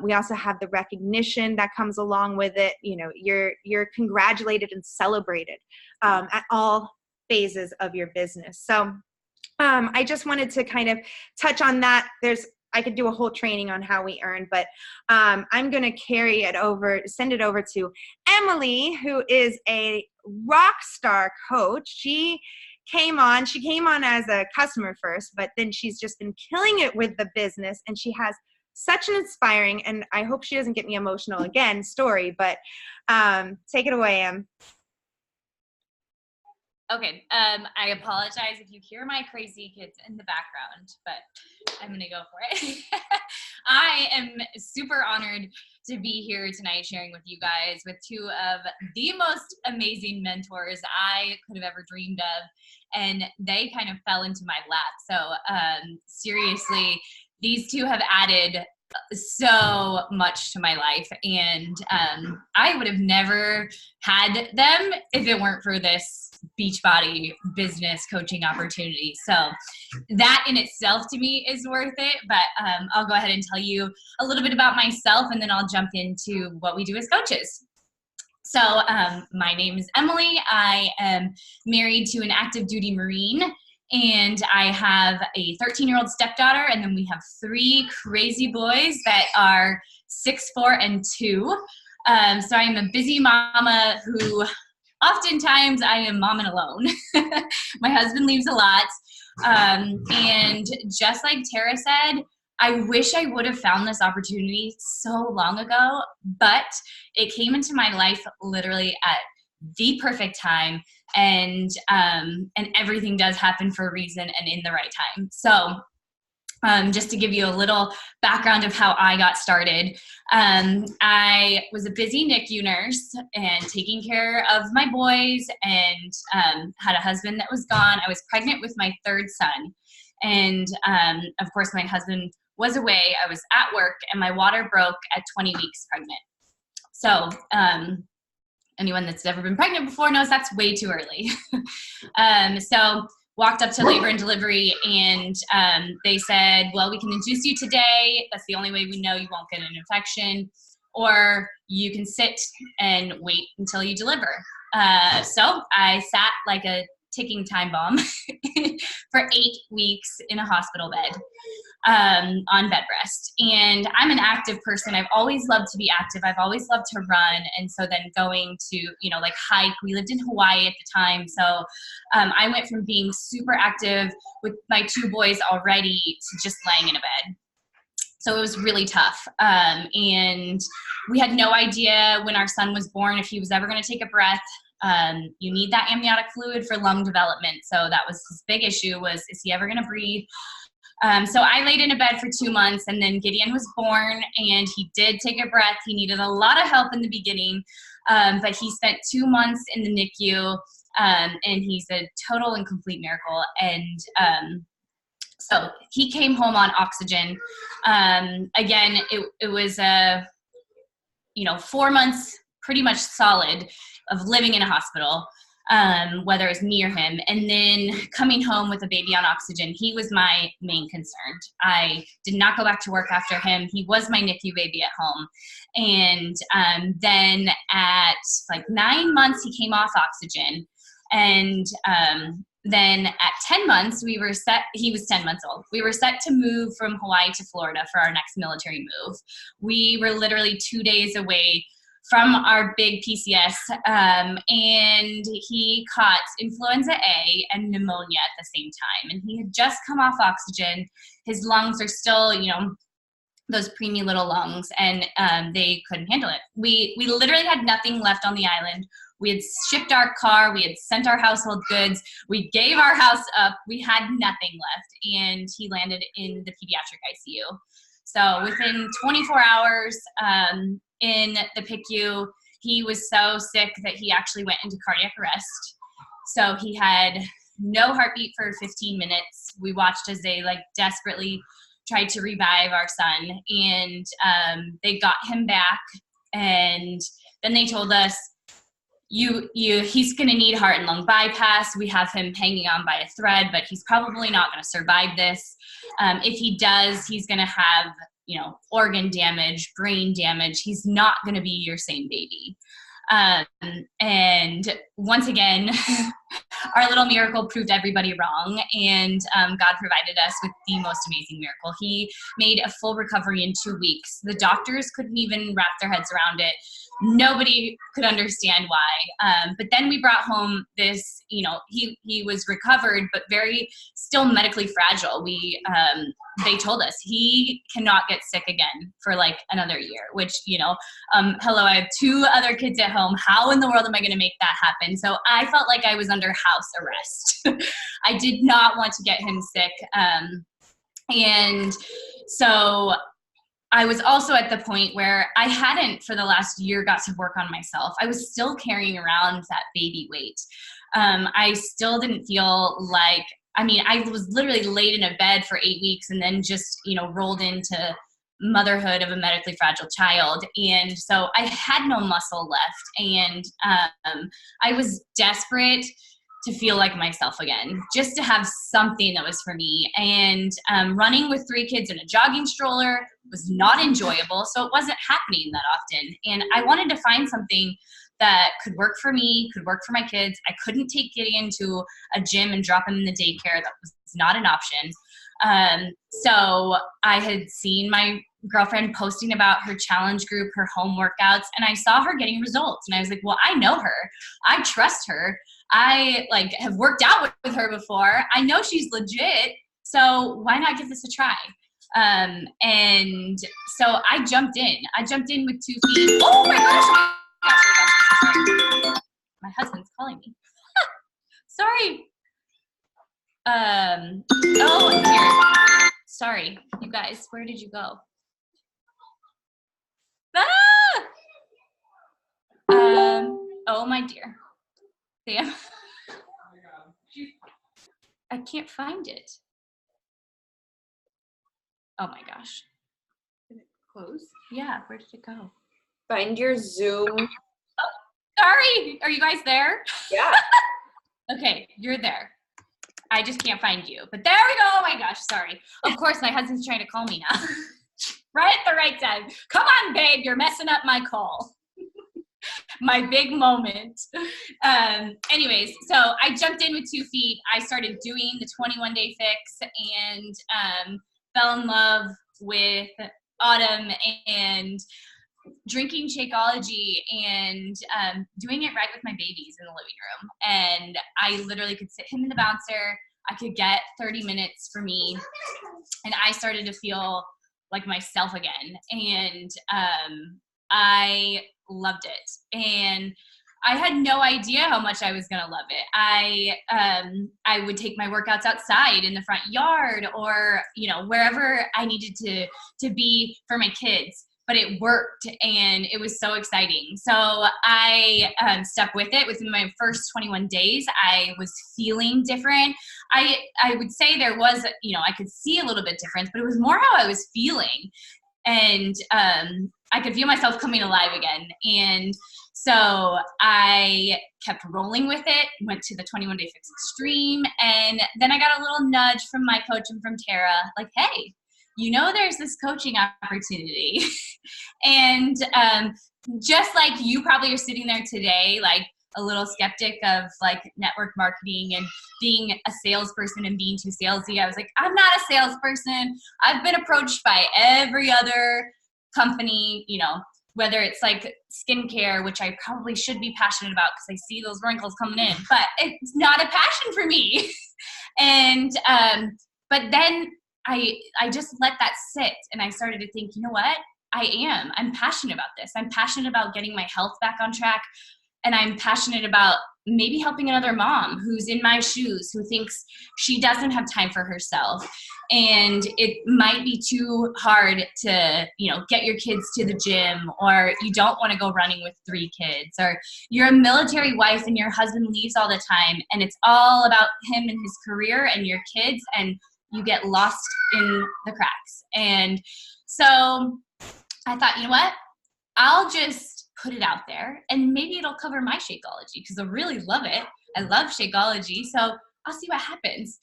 We also have the recognition that comes along with it. You know, you're congratulated and celebrated at all phases of your business. So I just wanted to kind of touch on that. I could do a whole training on how we earn, but I'm going to send it over to Emily, who is a rock star coach. She came on as a customer first, but then she's just been killing it with the business, and she has such an inspiring, and I hope she doesn't get me emotional again, story, but take it away, Em. Okay, I apologize if you hear my crazy kids in the background, but I'm gonna go for it. I am super honored to be here tonight sharing with you guys with two of the most amazing mentors I could have ever dreamed of, and they kind of fell into my lap. So seriously, these two have added so much to my life. And I would have never had them if it weren't for this Beachbody business coaching opportunity. So that in itself to me is worth it. But I'll go ahead and tell you a little bit about myself, and then I'll jump into what we do as coaches. So my name is Emily. I am married to an active duty Marine, and I have a 13-year-old stepdaughter, and then we have 3 crazy boys that are 6, 4, and 2. So I'm a busy mama who oftentimes I am momming alone. My husband leaves a lot. And just like Tara said, I wish I would have found this opportunity so long ago, but it came into my life literally at the perfect time, and everything does happen for a reason and in the right time. So just to give you a little background of how I got started, I was a busy NICU nurse and taking care of my boys, and had a husband that was gone. I was pregnant with my 3rd son. And of course, my husband was away. I was at work, and my water broke at 20 weeks pregnant. So anyone that's never been pregnant before knows that's way too early. So walked up to labor and delivery, and they said, well, we can induce you today. That's the only way we know you won't get an infection. Or you can sit and wait until you deliver. So I sat like a ticking time bomb for 8 weeks in a hospital bed on bed rest. And I'm an active person. I've always loved to be active. I've always loved to run. And so then going to, like hike, we lived in Hawaii at the time. So I went from being super active with my 2 boys already to just laying in a bed. So it was really tough. And we had no idea when our son was born if he was ever going to take a breath. You need that amniotic fluid for lung development. So that was his big issue, was, is he ever going to breathe? So I laid in a bed for 2 months, and then Gideon was born, and he did take a breath. He needed a lot of help in the beginning, but he spent 2 months in the NICU, and he's a total and complete miracle. And so he came home on oxygen. Again, it was 4 months pretty much solid of living in a hospital, whether it was me or him. And then coming home with a baby on oxygen, he was my main concern. I did not go back to work after him. He was my NICU baby at home. And then at like 9 months, he came off oxygen. And then at 10 months, he was 10 months old. We were set to move from Hawaii to Florida for our next military move. We were literally 2 days away from our big PCS, and he caught influenza A and pneumonia at the same time. And he had just come off oxygen. His lungs are still, those preemie little lungs, and they couldn't handle it. We literally had nothing left on the island. We had shipped our car. We had sent our household goods. We gave our house up. We had nothing left. And he landed in the pediatric ICU. So within 24 hours in the PICU, he was so sick that he actually went into cardiac arrest. So he had no heartbeat for 15 minutes. We watched as they desperately tried to revive our son, and they got him back. And then they told us, he's going to need heart and lung bypass. We have him hanging on by a thread, but he's probably not going to survive this. If he does, he's going to have, organ damage, brain damage. He's not going to be your same baby. And once again, our little miracle proved everybody wrong, and God provided us with the most amazing miracle. He made a full recovery in 2 weeks. The doctors couldn't even wrap their heads around it. Nobody could understand why. But then we brought home this, he was recovered, but very still medically fragile. They told us he cannot get sick again for another year, which, hello, I have 2 other kids at home. How in the world am I going to make that happen? So I felt like I was under house arrest. I did not want to get him sick. And so I was also at the point where I hadn't for the last year got to work on myself. I was still carrying around that baby weight. I still didn't feel I was literally laid in a bed for 8 weeks and then just, rolled into motherhood of a medically fragile child. And so I had no muscle left. And I was desperate to feel like myself again, just to have something that was for me. And running with 3 kids in a jogging stroller was not enjoyable, so it wasn't happening that often. And I wanted to find something that could work for me, could work for my kids. I couldn't take Gideon to a gym and drop him in the daycare. That was not an option. So I had seen my girlfriend posting about her challenge group, her home workouts, and I saw her getting results. And I was like, well, I know her. I trust her. I have worked out with her before. I know she's legit. So why not give this a try? And so I jumped in. I jumped in with 2 feet. Oh my gosh. My husband's calling me. Sorry. Oh, I'm here. Sorry, you guys. Where did you go? Ah! Oh my dear. Sam. I can't find it. Oh my gosh. Did it close? Yeah, where did it go? Find your Zoom. Oh, sorry. Are you guys there? Yeah. Okay, you're there. I just can't find you. But there we go. Oh my gosh, sorry. Of course, my husband's trying to call me now. Right at the right time. Come on, babe. You're messing up my call. My big moment. Anyways, so I jumped in with 2 feet. I started doing the 21-day fix and fell in love with Autumn and drinking Shakeology and doing it right with my babies in the living room. And I literally could sit him in the bouncer. I could get 30 minutes for me. And I started to feel like myself again. And I loved it. And I had no idea how much I was going to love it. I would take my workouts outside in the front yard or, wherever I needed to be for my kids. But it worked, and it was so exciting. So I stuck with it. Within my first 21 days, I was feeling different. I would say there was, I could see a little bit difference, but it was more how I was feeling. And I could feel myself coming alive again. And so I kept rolling with it, went to the 21-day fix extreme, and then I got a little nudge from my coach and from Tara, like, hey, there's this coaching opportunity. And just like you probably are sitting there today, like a little skeptic of like network marketing and being a salesperson and being too salesy. I was like, I'm not a salesperson. I've been approached by every other company, whether it's like skincare, which I probably should be passionate about because I see those wrinkles coming in, but it's not a passion for me. And, but then I just let that sit, and I started to think, you know what? I'm passionate about this. I'm passionate about getting my health back on track. And I'm passionate about maybe helping another mom who's in my shoes, who thinks she doesn't have time for herself. And it might be too hard to, get your kids to the gym, or you don't want to go running with 3 kids, or you're a military wife and your husband leaves all the time and it's all about him and his career and your kids, and you get lost in the cracks. And so I thought, you know what? I'll just put it out there and maybe it'll cover my Shakeology because I really love it. I love Shakeology. So I'll see what happens.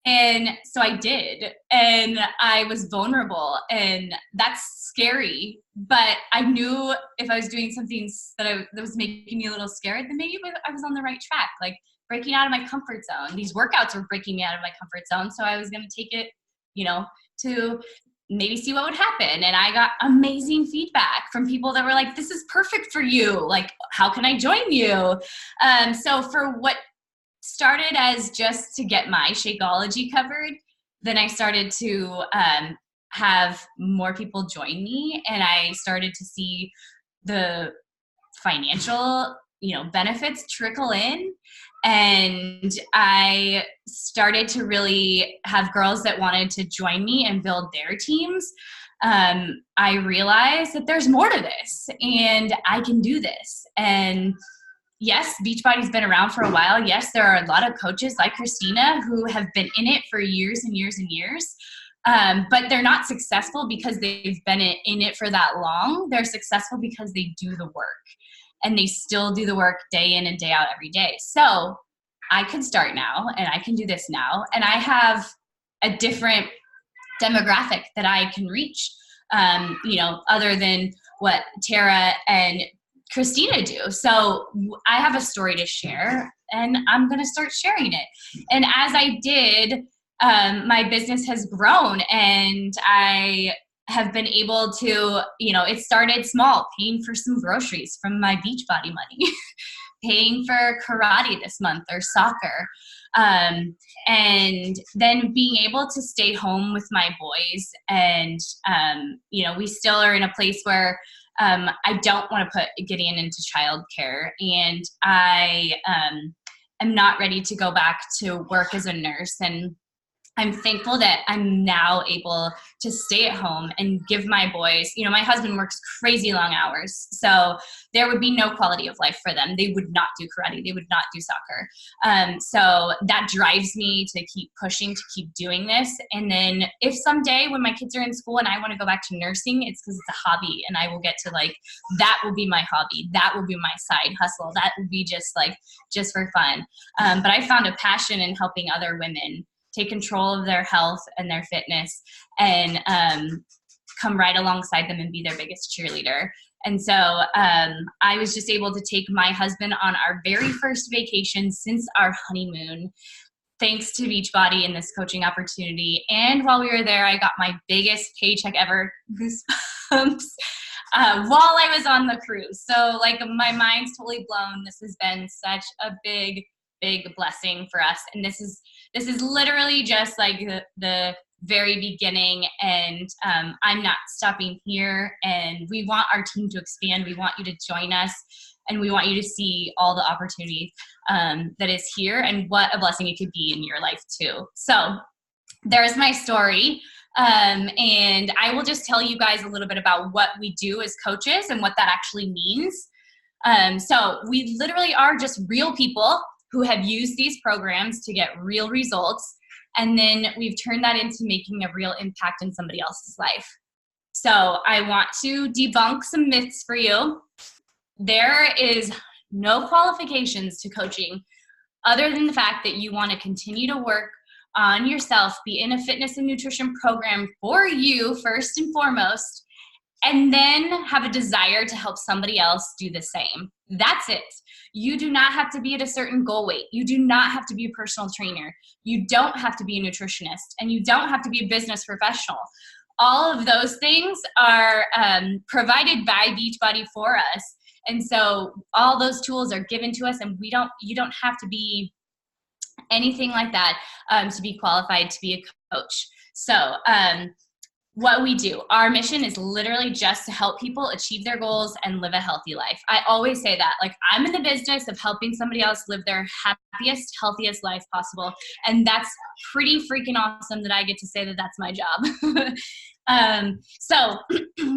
And so I did. And I was vulnerable, and that's scary. But I knew if I was doing something that was making me a little scared, then maybe I was on the right track. Like, breaking out of my comfort zone. These workouts were breaking me out of my comfort zone. So I was going to take it, to maybe see what would happen. And I got amazing feedback from people that were like, this is perfect for you. Like, how can I join you? So for what started as just to get my Shakeology covered, then I started to have more people join me, and I started to see the financial benefits trickle in. And I started to really have girls that wanted to join me and build their teams. I realized that there's more to this, and I can do this. And yes, Beachbody's been around for a while. Yes, there are a lot of coaches like Kristina who have been in it for years and years and years. But they're not successful because they've been in it for that long. They're successful because they do the work, and they still do the work day in and day out every day. So I could start now, and I can do this now, and I have a different demographic that I can reach, other than what Tara and Kristina do. So I have a story to share, and I'm going to start sharing it. And as I did, my business has grown, and I have been able to, it started small, paying for some groceries from my Beachbody money, paying for karate this month or soccer. And then being able to stay home with my boys. And, we still are in a place where I don't want to put Gideon into childcare, and I am not ready to go back to work as a nurse. And I'm thankful that I'm now able to stay at home and give my boys, my husband works crazy long hours, so there would be no quality of life for them. They would not do karate. They would not do soccer. So that drives me to keep pushing, to keep doing this. And then if someday when my kids are in school and I want to go back to nursing, it's because it's a hobby, and I will get to that will be my hobby. That will be my side hustle. That will be just for fun. But I found a passion in helping other women take control of their health and their fitness, and come right alongside them and be their biggest cheerleader. And so I was just able to take my husband on our very first vacation since our honeymoon, thanks to Beachbody and this coaching opportunity. And while we were there, I got my biggest paycheck ever, goosebumps, while I was on the cruise. So my mind's totally blown. This has been such a big blessing for us. And this is literally just the very beginning. And I'm not stopping here. And we want our team to expand. We want you to join us. And we want you to see all the opportunity that is here, and what a blessing it could be in your life too. So there's my story. And I will just tell you guys a little bit about what we do as coaches and what that actually means. So we literally are just real people who have used these programs to get real results. And then we've turned that into making a real impact in somebody else's life. So I want to debunk some myths for you. There is no qualifications to coaching other than the fact that you want to continue to work on yourself, be in a fitness and nutrition program for you first and foremost, and then have a desire to help somebody else do the same. That's it. You do not have to be at a certain goal weight. You do not have to be a personal trainer. You don't have to be a nutritionist, and you don't have to be a business professional. All of those things are provided by Beachbody for us. And so all those tools are given to us, and you don't have to be anything like that to be qualified to be a coach. So what we do, our mission is literally just to help people achieve their goals and live a healthy life. I always say that, I'm in the business of helping somebody else live their happiest, healthiest life possible. And that's pretty freaking awesome that I get to say that that's my job. So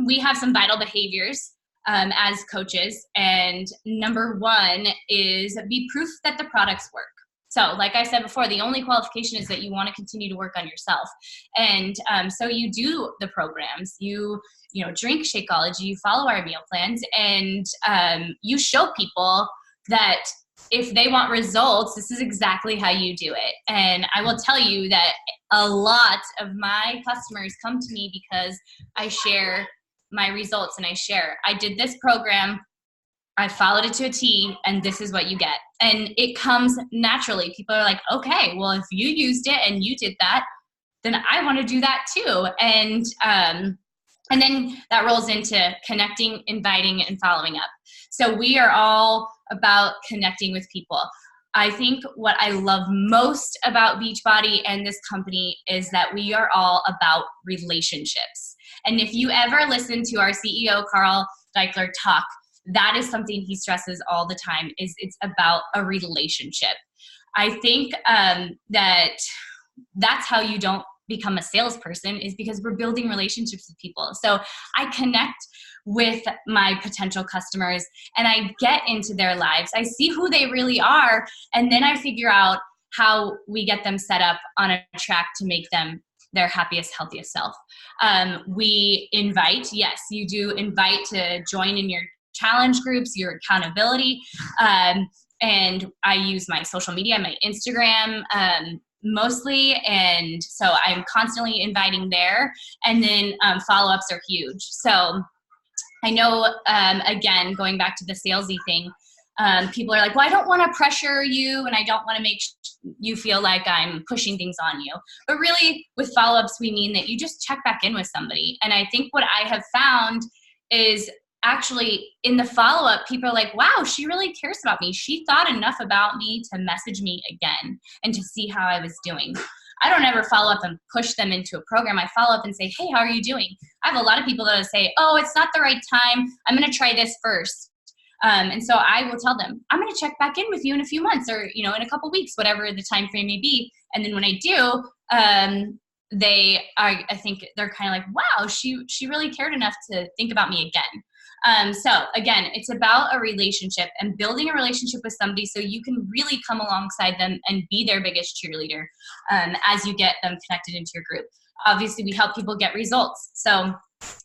we have some vital behaviors as coaches. And number one is be proof that the products work. So like I said before, the only qualification is that you want to continue to work on yourself. And so you do the programs, you drink Shakeology, you follow our meal plans, and you show people that if they want results, this is exactly how you do it. And I will tell you that a lot of my customers come to me because I share my results, and I did this program, I followed it to a T, and this is what you get. And it comes naturally. People are like, okay, well, if you used it and you did that, then I want to do that too. And then that rolls into connecting, inviting, and following up. So we are all about connecting with people. I think what I love most about Beachbody and this company is that we are all about relationships. And if you ever listen to our CEO, Carl Deichler, talk, that is something he stresses all the time, is it's about a relationship. I think that's how you don't become a salesperson, is because we're building relationships with people. So I connect with my potential customers, and I get into their lives. I see who they really are, and then I figure out how we get them set up on a track to make them their happiest, healthiest self. We invite, yes, you do invite to join in your challenge groups, your accountability. And I use my social media, my Instagram, mostly. And so I'm constantly inviting there. And then follow-ups are huge. So I know, again, going back to the salesy thing, people are like, well, I don't want to pressure you and I don't want to make you feel like I'm pushing things on you. But really with follow-ups, we mean that you just check back in with somebody. And I think what I have found is actually in the follow-up, people are like, wow, she really cares about me. She thought enough about me to message me again and to see how I was doing. I don't ever follow up and push them into a program. I follow up and say, hey, how are you doing? I have a lot of people that say, oh, it's not the right time. I'm going to try this first. And so I will tell them, I'm going to check back in with you in a few months or, in a couple weeks, whatever the time frame may be. And then when I do, I think they're kind of like, wow, she really cared enough to think about me again. So again, it's about a relationship and building a relationship with somebody so you can really come alongside them and be their biggest cheerleader as you get them connected into your group. Obviously, we help people get results. So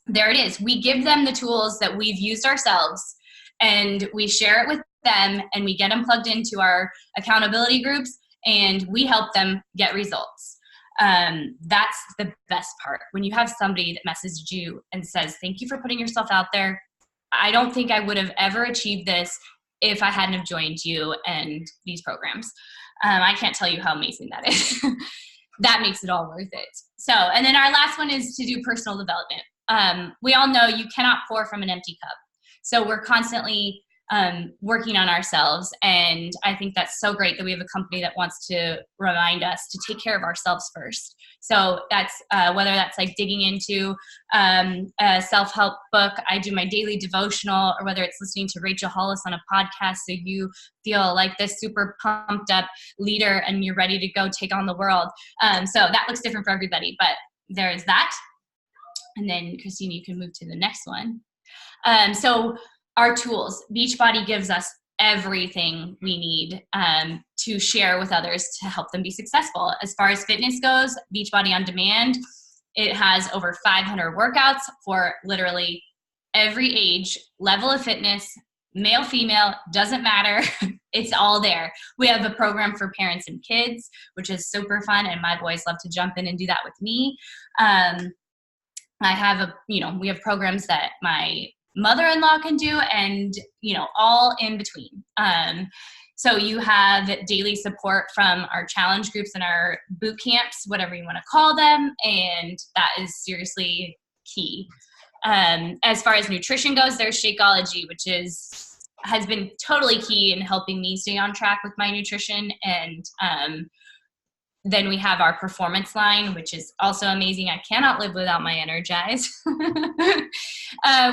there it is. We give them the tools that we've used ourselves and we share it with them and we get them plugged into our accountability groups and we help them get results. That's the best part. When you have somebody that messaged you and says, thank you for putting yourself out there. I don't think I would have ever achieved this if I hadn't have joined you and these programs. I can't tell you how amazing that is. That makes it all worth it. So, and then our last one is to do personal development. We all know you cannot pour from an empty cup. So we're constantly working on ourselves. And I think that's so great that we have a company that wants to remind us to take care of ourselves first. So that's whether that's like digging into a self-help book, I do my daily devotional, or whether it's listening to Rachel Hollis on a podcast so you feel like this super pumped up leader and you're ready to go take on the world. So that looks different for everybody, but there's that. And then Kristina, you can move to the next one. So our tools, Beachbody gives us everything we need to share with others to help them be successful. As far as fitness goes, Beachbody On Demand, it has over 500 workouts for literally every age, level of fitness, male, female, doesn't matter. It's all there. We have a program for parents and kids, which is super fun, and my boys love to jump in and do that with me. I have we have programs that my mother-in-law can do and, all in between. So you have daily support from our challenge groups and our boot camps, whatever you want to call them. And that is seriously key. As far as nutrition goes, there's Shakeology, which has been totally key in helping me stay on track with my nutrition. And then we have our performance line, which is also amazing. I cannot live without my Energize.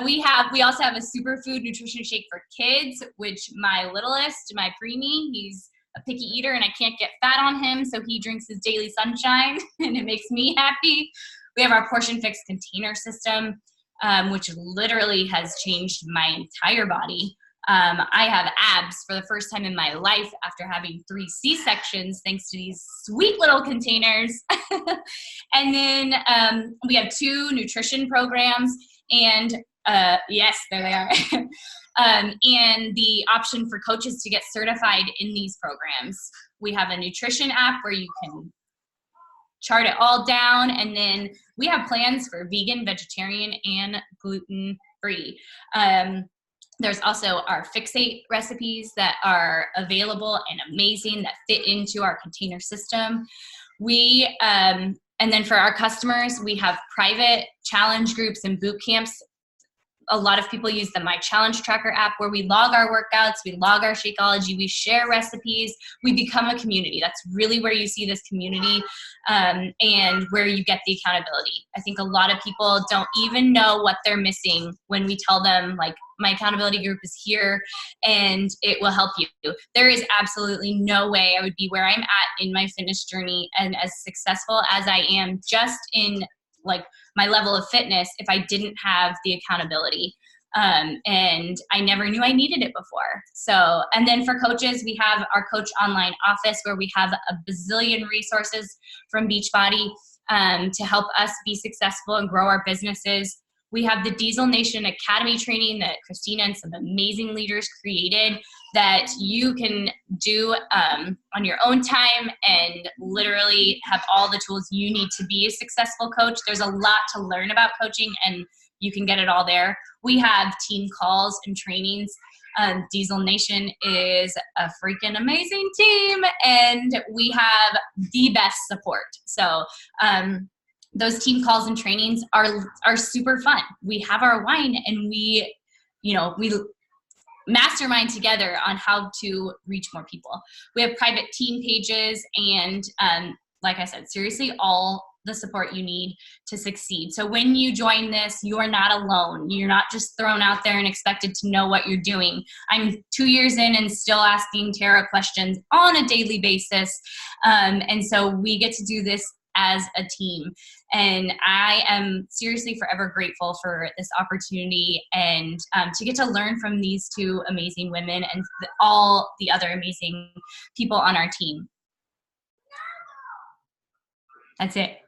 We also have a superfood nutrition shake for kids, which my littlest, my preemie, he's a picky eater and I can't get fat on him. So he drinks his daily sunshine and it makes me happy. We have our Portion Fix container system, which literally has changed my entire body. I have abs for the first time in my life after having 3 C-sections, thanks to these sweet little containers. And then we have 2 nutrition programs, and yes, there they are. And the option for coaches to get certified in these programs. We have a nutrition app where you can chart it all down, and then we have plans for vegan, vegetarian, and gluten-free. There's also our Fixate recipes that are available and amazing that fit into our container system. And then for our customers, we have private challenge groups and boot camps. A lot of people use the My Challenge Tracker app where we log our workouts, we log our Shakeology, we share recipes, we become a community. That's really where you see this community and where you get the accountability. I think a lot of people don't even know what they're missing when we tell them, like, my accountability group is here and it will help you. There is absolutely no way I would be where I'm at in my fitness journey and as successful as I am just in like my level of fitness if I didn't have the accountability. And I never knew I needed it before. So, and then for coaches, we have our Coach Online Office where we have a bazillion resources from Beachbody. to help us be successful and grow our businesses. We have the Diesel Nation Academy training that Kristina and some amazing leaders created that you can do on your own time and literally have all the tools you need to be a successful coach. There's a lot to learn about coaching, and you can get it all there. We have team calls and trainings. Diesel Nation is a freaking amazing team, and we have the best support. So those team calls and trainings are super fun. We have our wine, and we mastermind together on how to reach more people. We have private team pages, and like I said, seriously, all the support you need to succeed. So when you join this, you're not alone. You're not just thrown out there and expected to know what you're doing. I'm 2 years in and still asking Tara questions on a daily basis. And so we get to do this as a team. And I am seriously forever grateful for this opportunity and to get to learn from these two amazing women and all the other amazing people on our team. That's it.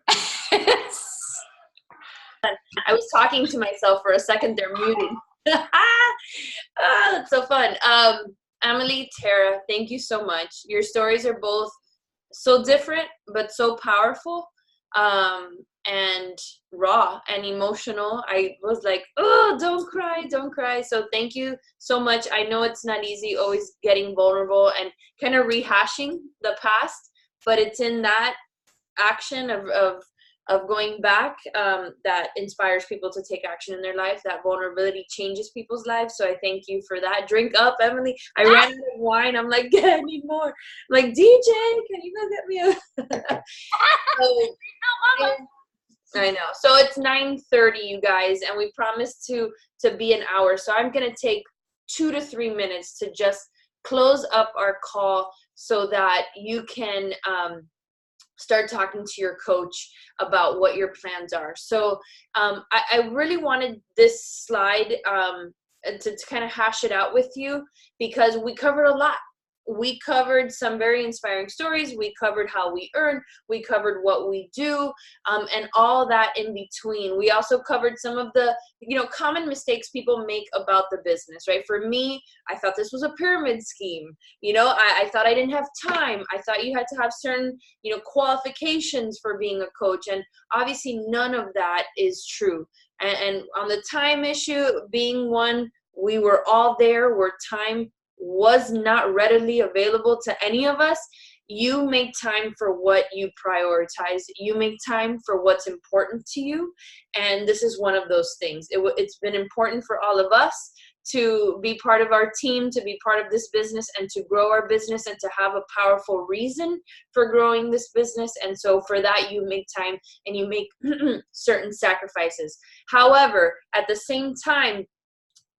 I was talking to myself for a second there, muted. That's so fun. Emily, Tara, thank you so much. Your stories are both so different, but so powerful, and raw and emotional. I was like, oh, don't cry, don't cry. So thank you so much. I know it's not easy always getting vulnerable and kind of rehashing the past, but it's in that action of going back that inspires people to take action in their life. That vulnerability changes people's lives. So I thank you for that. Drink up, Emily. I ran out of wine. I'm like, yeah, I need more. I'm like, DJ, can you go get me a I know. So it's 9:30, you guys, and we promised to be an hour. So I'm gonna take 2 to 3 minutes to just close up our call so that you can start talking to your coach about what your plans are. So I really wanted this slide to kind of hash it out with you, because we covered a lot. We covered some very inspiring stories. We covered how we earn. We covered what we do, and all that in between. We also covered some of the, common mistakes people make about the business, right? For me, I thought this was a pyramid scheme. I thought I didn't have time. I thought you had to have certain, qualifications for being a coach. And obviously none of that is true. And on the time issue being one, we were all there where time was not readily available to any of us. You make time for what you prioritize. You make time for what's important to you. And this is one of those things. It's been important for all of us to be part of our team, to be part of this business, and to grow our business, and to have a powerful reason for growing this business. And so for that, you make time and you make certain sacrifices. However, at the same time,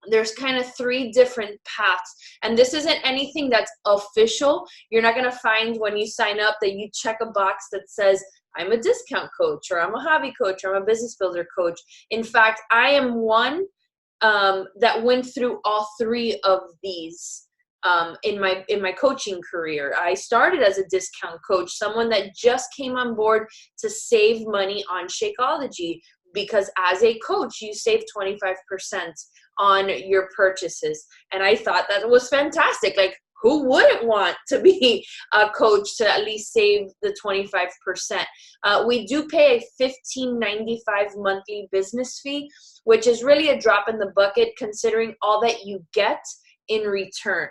there's kind of 3 different paths, and this isn't anything that's official. You're not going to find when you sign up that you check a box that says, I'm a discount coach, or I'm a hobby coach, or I'm a business builder coach. In fact, I am one that went through all 3 of these in my coaching career. I started as a discount coach, someone that just came on board to save money on Shakeology, because as a coach, you save 25% on your purchases. And I thought that was fantastic. Like, who wouldn't want to be a coach to at least save the 25%? We do pay a $15.95 monthly business fee, which is really a drop in the bucket considering all that you get in return.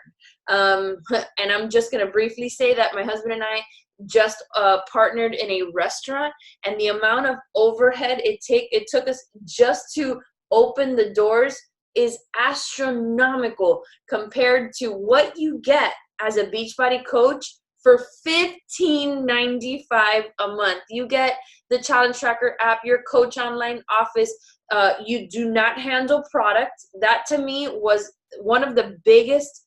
And I'm just going to briefly say that my husband and I just partnered in a restaurant, and the amount of overhead it took us just to open the doors is astronomical compared to what you get as a Beachbody coach for $15.95 a month. You get the Challenge Tracker app, your coach online office. You do not handle product. That to me was one of the biggest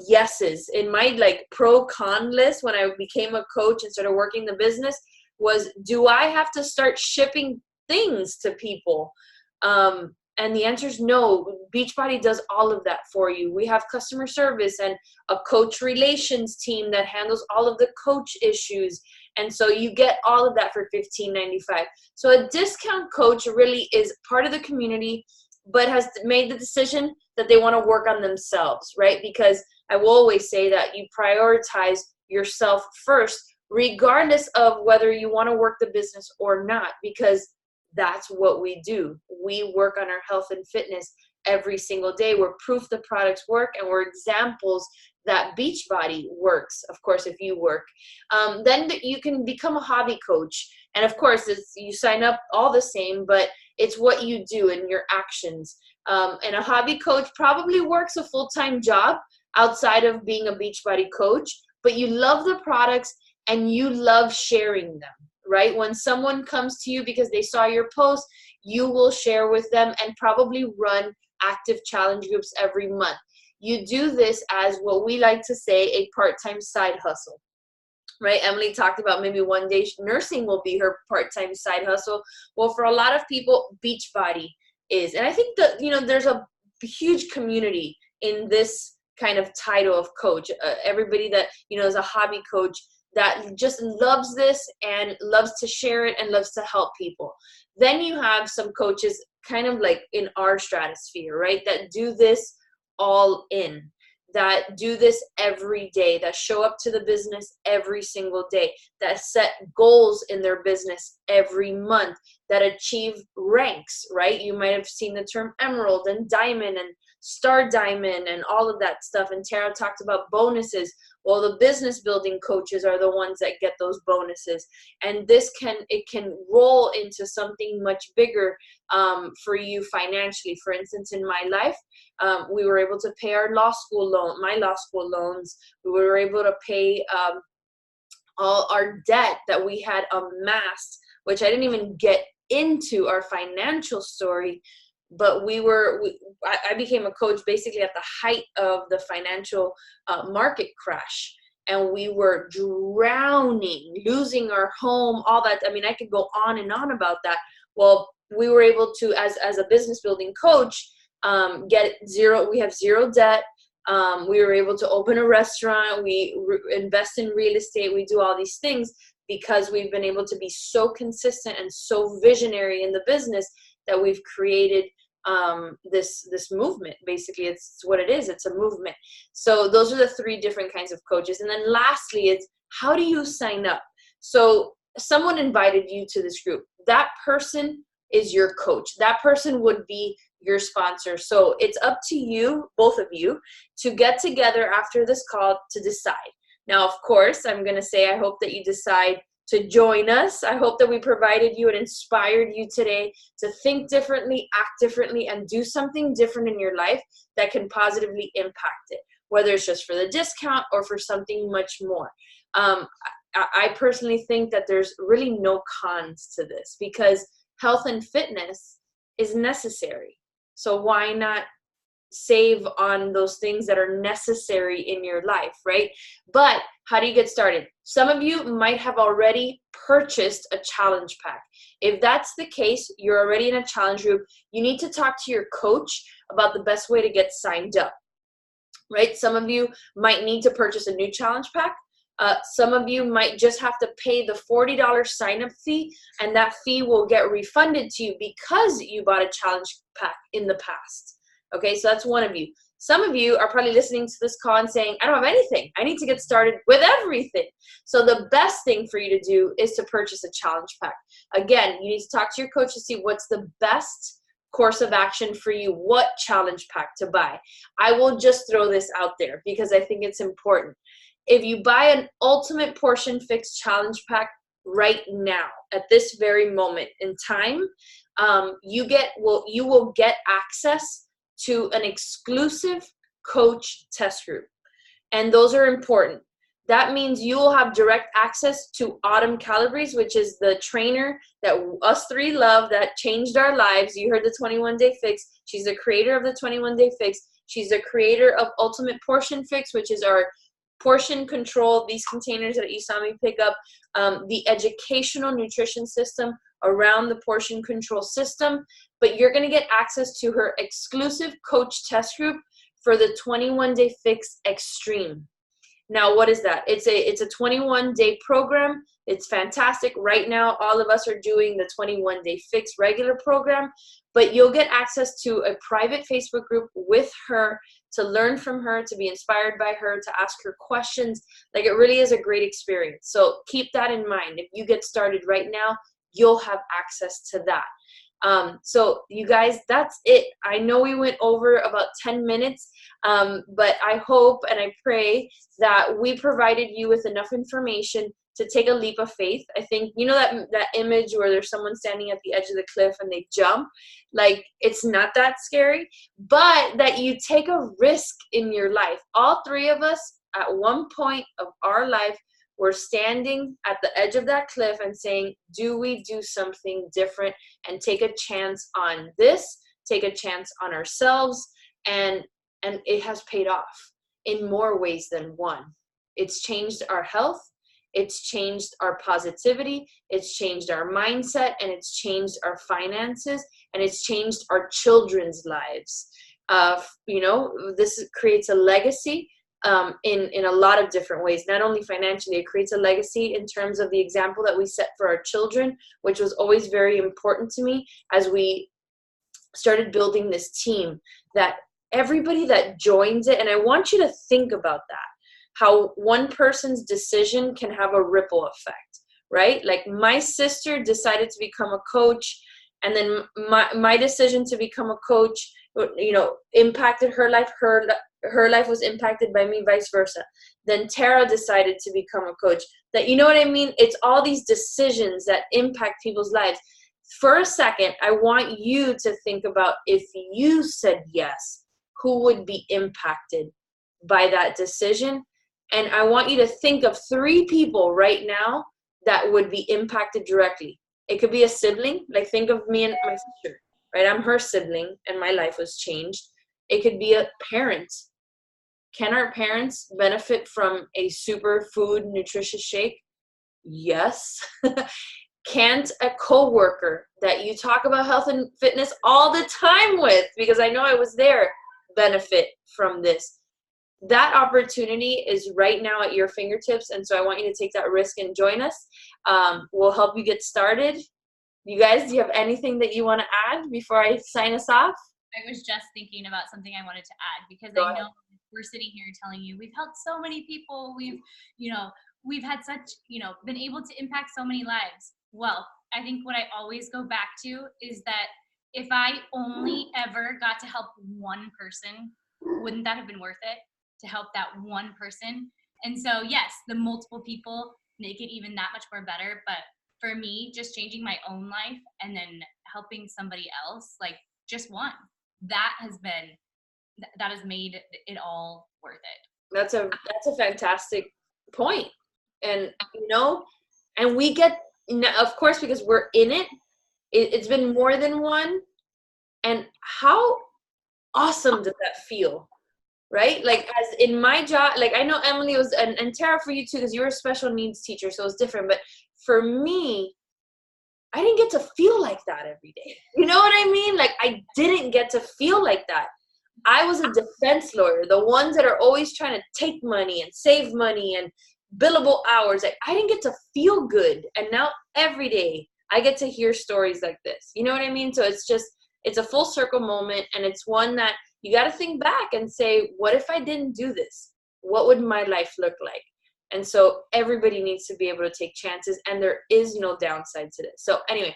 yeses in my pro-con list when I became a coach and started working the business was, do I have to start shipping things to people? And the answer is no. Beachbody does all of that for you. We have customer service and a coach relations team that handles all of the coach issues. And so you get all of that for $15.95. So a discount coach really is part of the community, but has made the decision that they want to work on themselves, right? Because I will always say that you prioritize yourself first, regardless of whether you want to work the business or not, because that's what we do. We work on our health and fitness every single day. We're proof the products work, and we're examples that Beachbody works, of course, if you work. Then you can become a hobby coach. And of course, you sign up all the same, but it's what you do and your actions. And a hobby coach probably works a full-time job outside of being a Beachbody coach, but you love the products and you love sharing them, right? When someone comes to you because they saw your post, you will share with them and probably run active challenge groups every month. You do this as what we like to say, a part-time side hustle, right? Emily talked about maybe one day nursing will be her part-time side hustle. Well, for a lot of people, Beachbody is. And I think that, there's a huge community in this kind of title of coach. Everybody that, is a hobby coach that just loves this and loves to share it and loves to help people. Then you have some coaches kind of like in our stratosphere, right? That do this all in, that do this every day, that show up to the business every single day, that set goals in their business every month, that achieve ranks, right? You might have seen the term emerald and diamond and star diamond and all of that stuff. And Tara talked about bonuses. Well, the business building coaches are the ones that get those bonuses. And it can roll into something much bigger for you financially. For instance, in my life, we were able to pay my law school loans. We were able to pay all our debt that we had amassed, which I didn't even get into our financial story. But I became a coach basically at the height of the financial market crash. And we were drowning, losing our home, all that. I mean, I could go on and on about that. Well, we were able to, as a business building coach, we have zero debt. We were able to open a restaurant. We invest in real estate. We do all these things because we've been able to be so consistent and so visionary in the business that we've created this movement. Basically, it's what it is. It's a movement. So those are the three different kinds of coaches. And then lastly, it's how do you sign up? So someone invited you to this group. That person is your coach. That person would be your sponsor. So it's up to you, both of you, to get together after this call to decide. Now, of course, I'm going to say I hope that you decide to join us. I hope that we provided you and inspired you today to think differently, act differently, and do something different in your life that can positively impact it, whether it's just for the discount or for something much more. I personally think that there's really no cons to this because health and fitness is necessary. So why not save on those things that are necessary in your life, right? But how do you get started? Some of you might have already purchased a challenge pack. If that's the case, you're already in a challenge group. You need to talk to your coach about the best way to get signed up, right? Some of you might need to purchase a new challenge pack. Some of you might just have to pay the $40 sign-up fee, and that fee will get refunded to you because you bought a challenge pack in the past. Okay, so that's one of you. Some of you are probably listening to this call and saying, I don't have anything. I need to get started with everything. So the best thing for you to do is to purchase a challenge pack. Again, you need to talk to your coach to see what's the best course of action for you, what challenge pack to buy. I will just throw this out there because I think it's important. If you buy an Ultimate Portion Fix challenge pack right now, at this very moment in time, you will get access to an exclusive coach test group. And those are important. That means you will have direct access to Autumn Calabrese, which is the trainer that us three love that changed our lives. You heard the 21-Day Fix. She's the creator of the 21-Day Fix. She's the creator of Ultimate Portion Fix, which is our portion control, these containers that you saw me pick up, the educational nutrition system around the portion control system. But you're going to get access to her exclusive coach test group for the 21-Day Fix Extreme. Now, what is that? It's a 21-day program. It's fantastic. Right now, all of us are doing the 21-day fixed regular program, but you'll get access to a private Facebook group with her to learn from her, to be inspired by her, to ask her questions. Like, it really is a great experience. So keep that in mind. If you get started right now, you'll have access to that. So you guys, that's it. I know we went over about 10 minutes, but I hope and I pray that we provided you with enough information to take a leap of faith. I think, you know, that image where there's someone standing at the edge of the cliff and they jump, like, it's not that scary, but that you take a risk in your life. All three of us at one point of our life, we're standing at the edge of that cliff and saying, do we do something different and take a chance on this, take a chance on ourselves? And it has paid off in more ways than one. It's changed our health. It's changed our positivity. It's changed our mindset, and it's changed our finances, and it's changed our children's lives. You know, this creates a legacy in a lot of different ways. Not only financially, it creates a legacy in terms of the example that we set for our children, which was always very important to me as we started building this team, that everybody that joins it, and I want you to think about that, how one person's decision can have a ripple effect, right? Like, my sister decided to become a coach, and then my decision to become a coach, you know, impacted her life. Her life was impacted by me, vice versa. Then Tara decided to become a coach. That, you know what I mean? It's all these decisions that impact people's lives. For a second, I want you to think about, if you said yes, who would be impacted by that decision? And I want you to think of 3 people right now that would be impacted directly. It could be a sibling. Like, think of me and my sister, right? I'm her sibling and my life was changed. It could be a parent. Can our parents benefit from a superfood nutritious shake? Yes. Can't a coworker that you talk about health and fitness all the time with, because I know I was there, benefit from this? That opportunity is right now at your fingertips, and so I want you to take that risk and join us. We'll help you get started. You guys, do you have anything that you want to add before I sign us off? I was just thinking about something I wanted to add, because Go I ahead. know we're sitting here telling you we've helped so many people, we've had such, been able to impact so many lives. Well, I think what I always go back to is that if I only ever got to help one person, wouldn't that have been worth it, to help that one person? And so, yes, the multiple people make it even that much more better. But for me, just changing my own life and then helping somebody else, like just one, that has made it all worth it. That's a fantastic point. And, and we get, of course, because we're in it, it's been more than one. And how awesome does that feel? Right? Like, as in my job, like, I know Emily was, and Tara, for you too, because you were a special needs teacher, so it's different. But for me, I didn't get to feel like that every day. You know what I mean? Like, I didn't get to feel like that. I was a defense lawyer, the ones that are always trying to take money and save money and billable hours. Like, I didn't get to feel good. And now every day I get to hear stories like this. You know what I mean? So it's a full circle moment, and it's one that you got to think back and say, what if I didn't do this? What would my life look like? And so everybody needs to be able to take chances, and there is no downside to this. So anyway,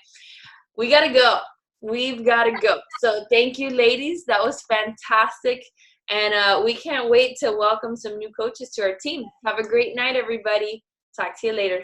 we got to go. We've got to go. So thank you, ladies. That was fantastic. And we can't wait to welcome some new coaches to our team. Have a great night, everybody. Talk to you later.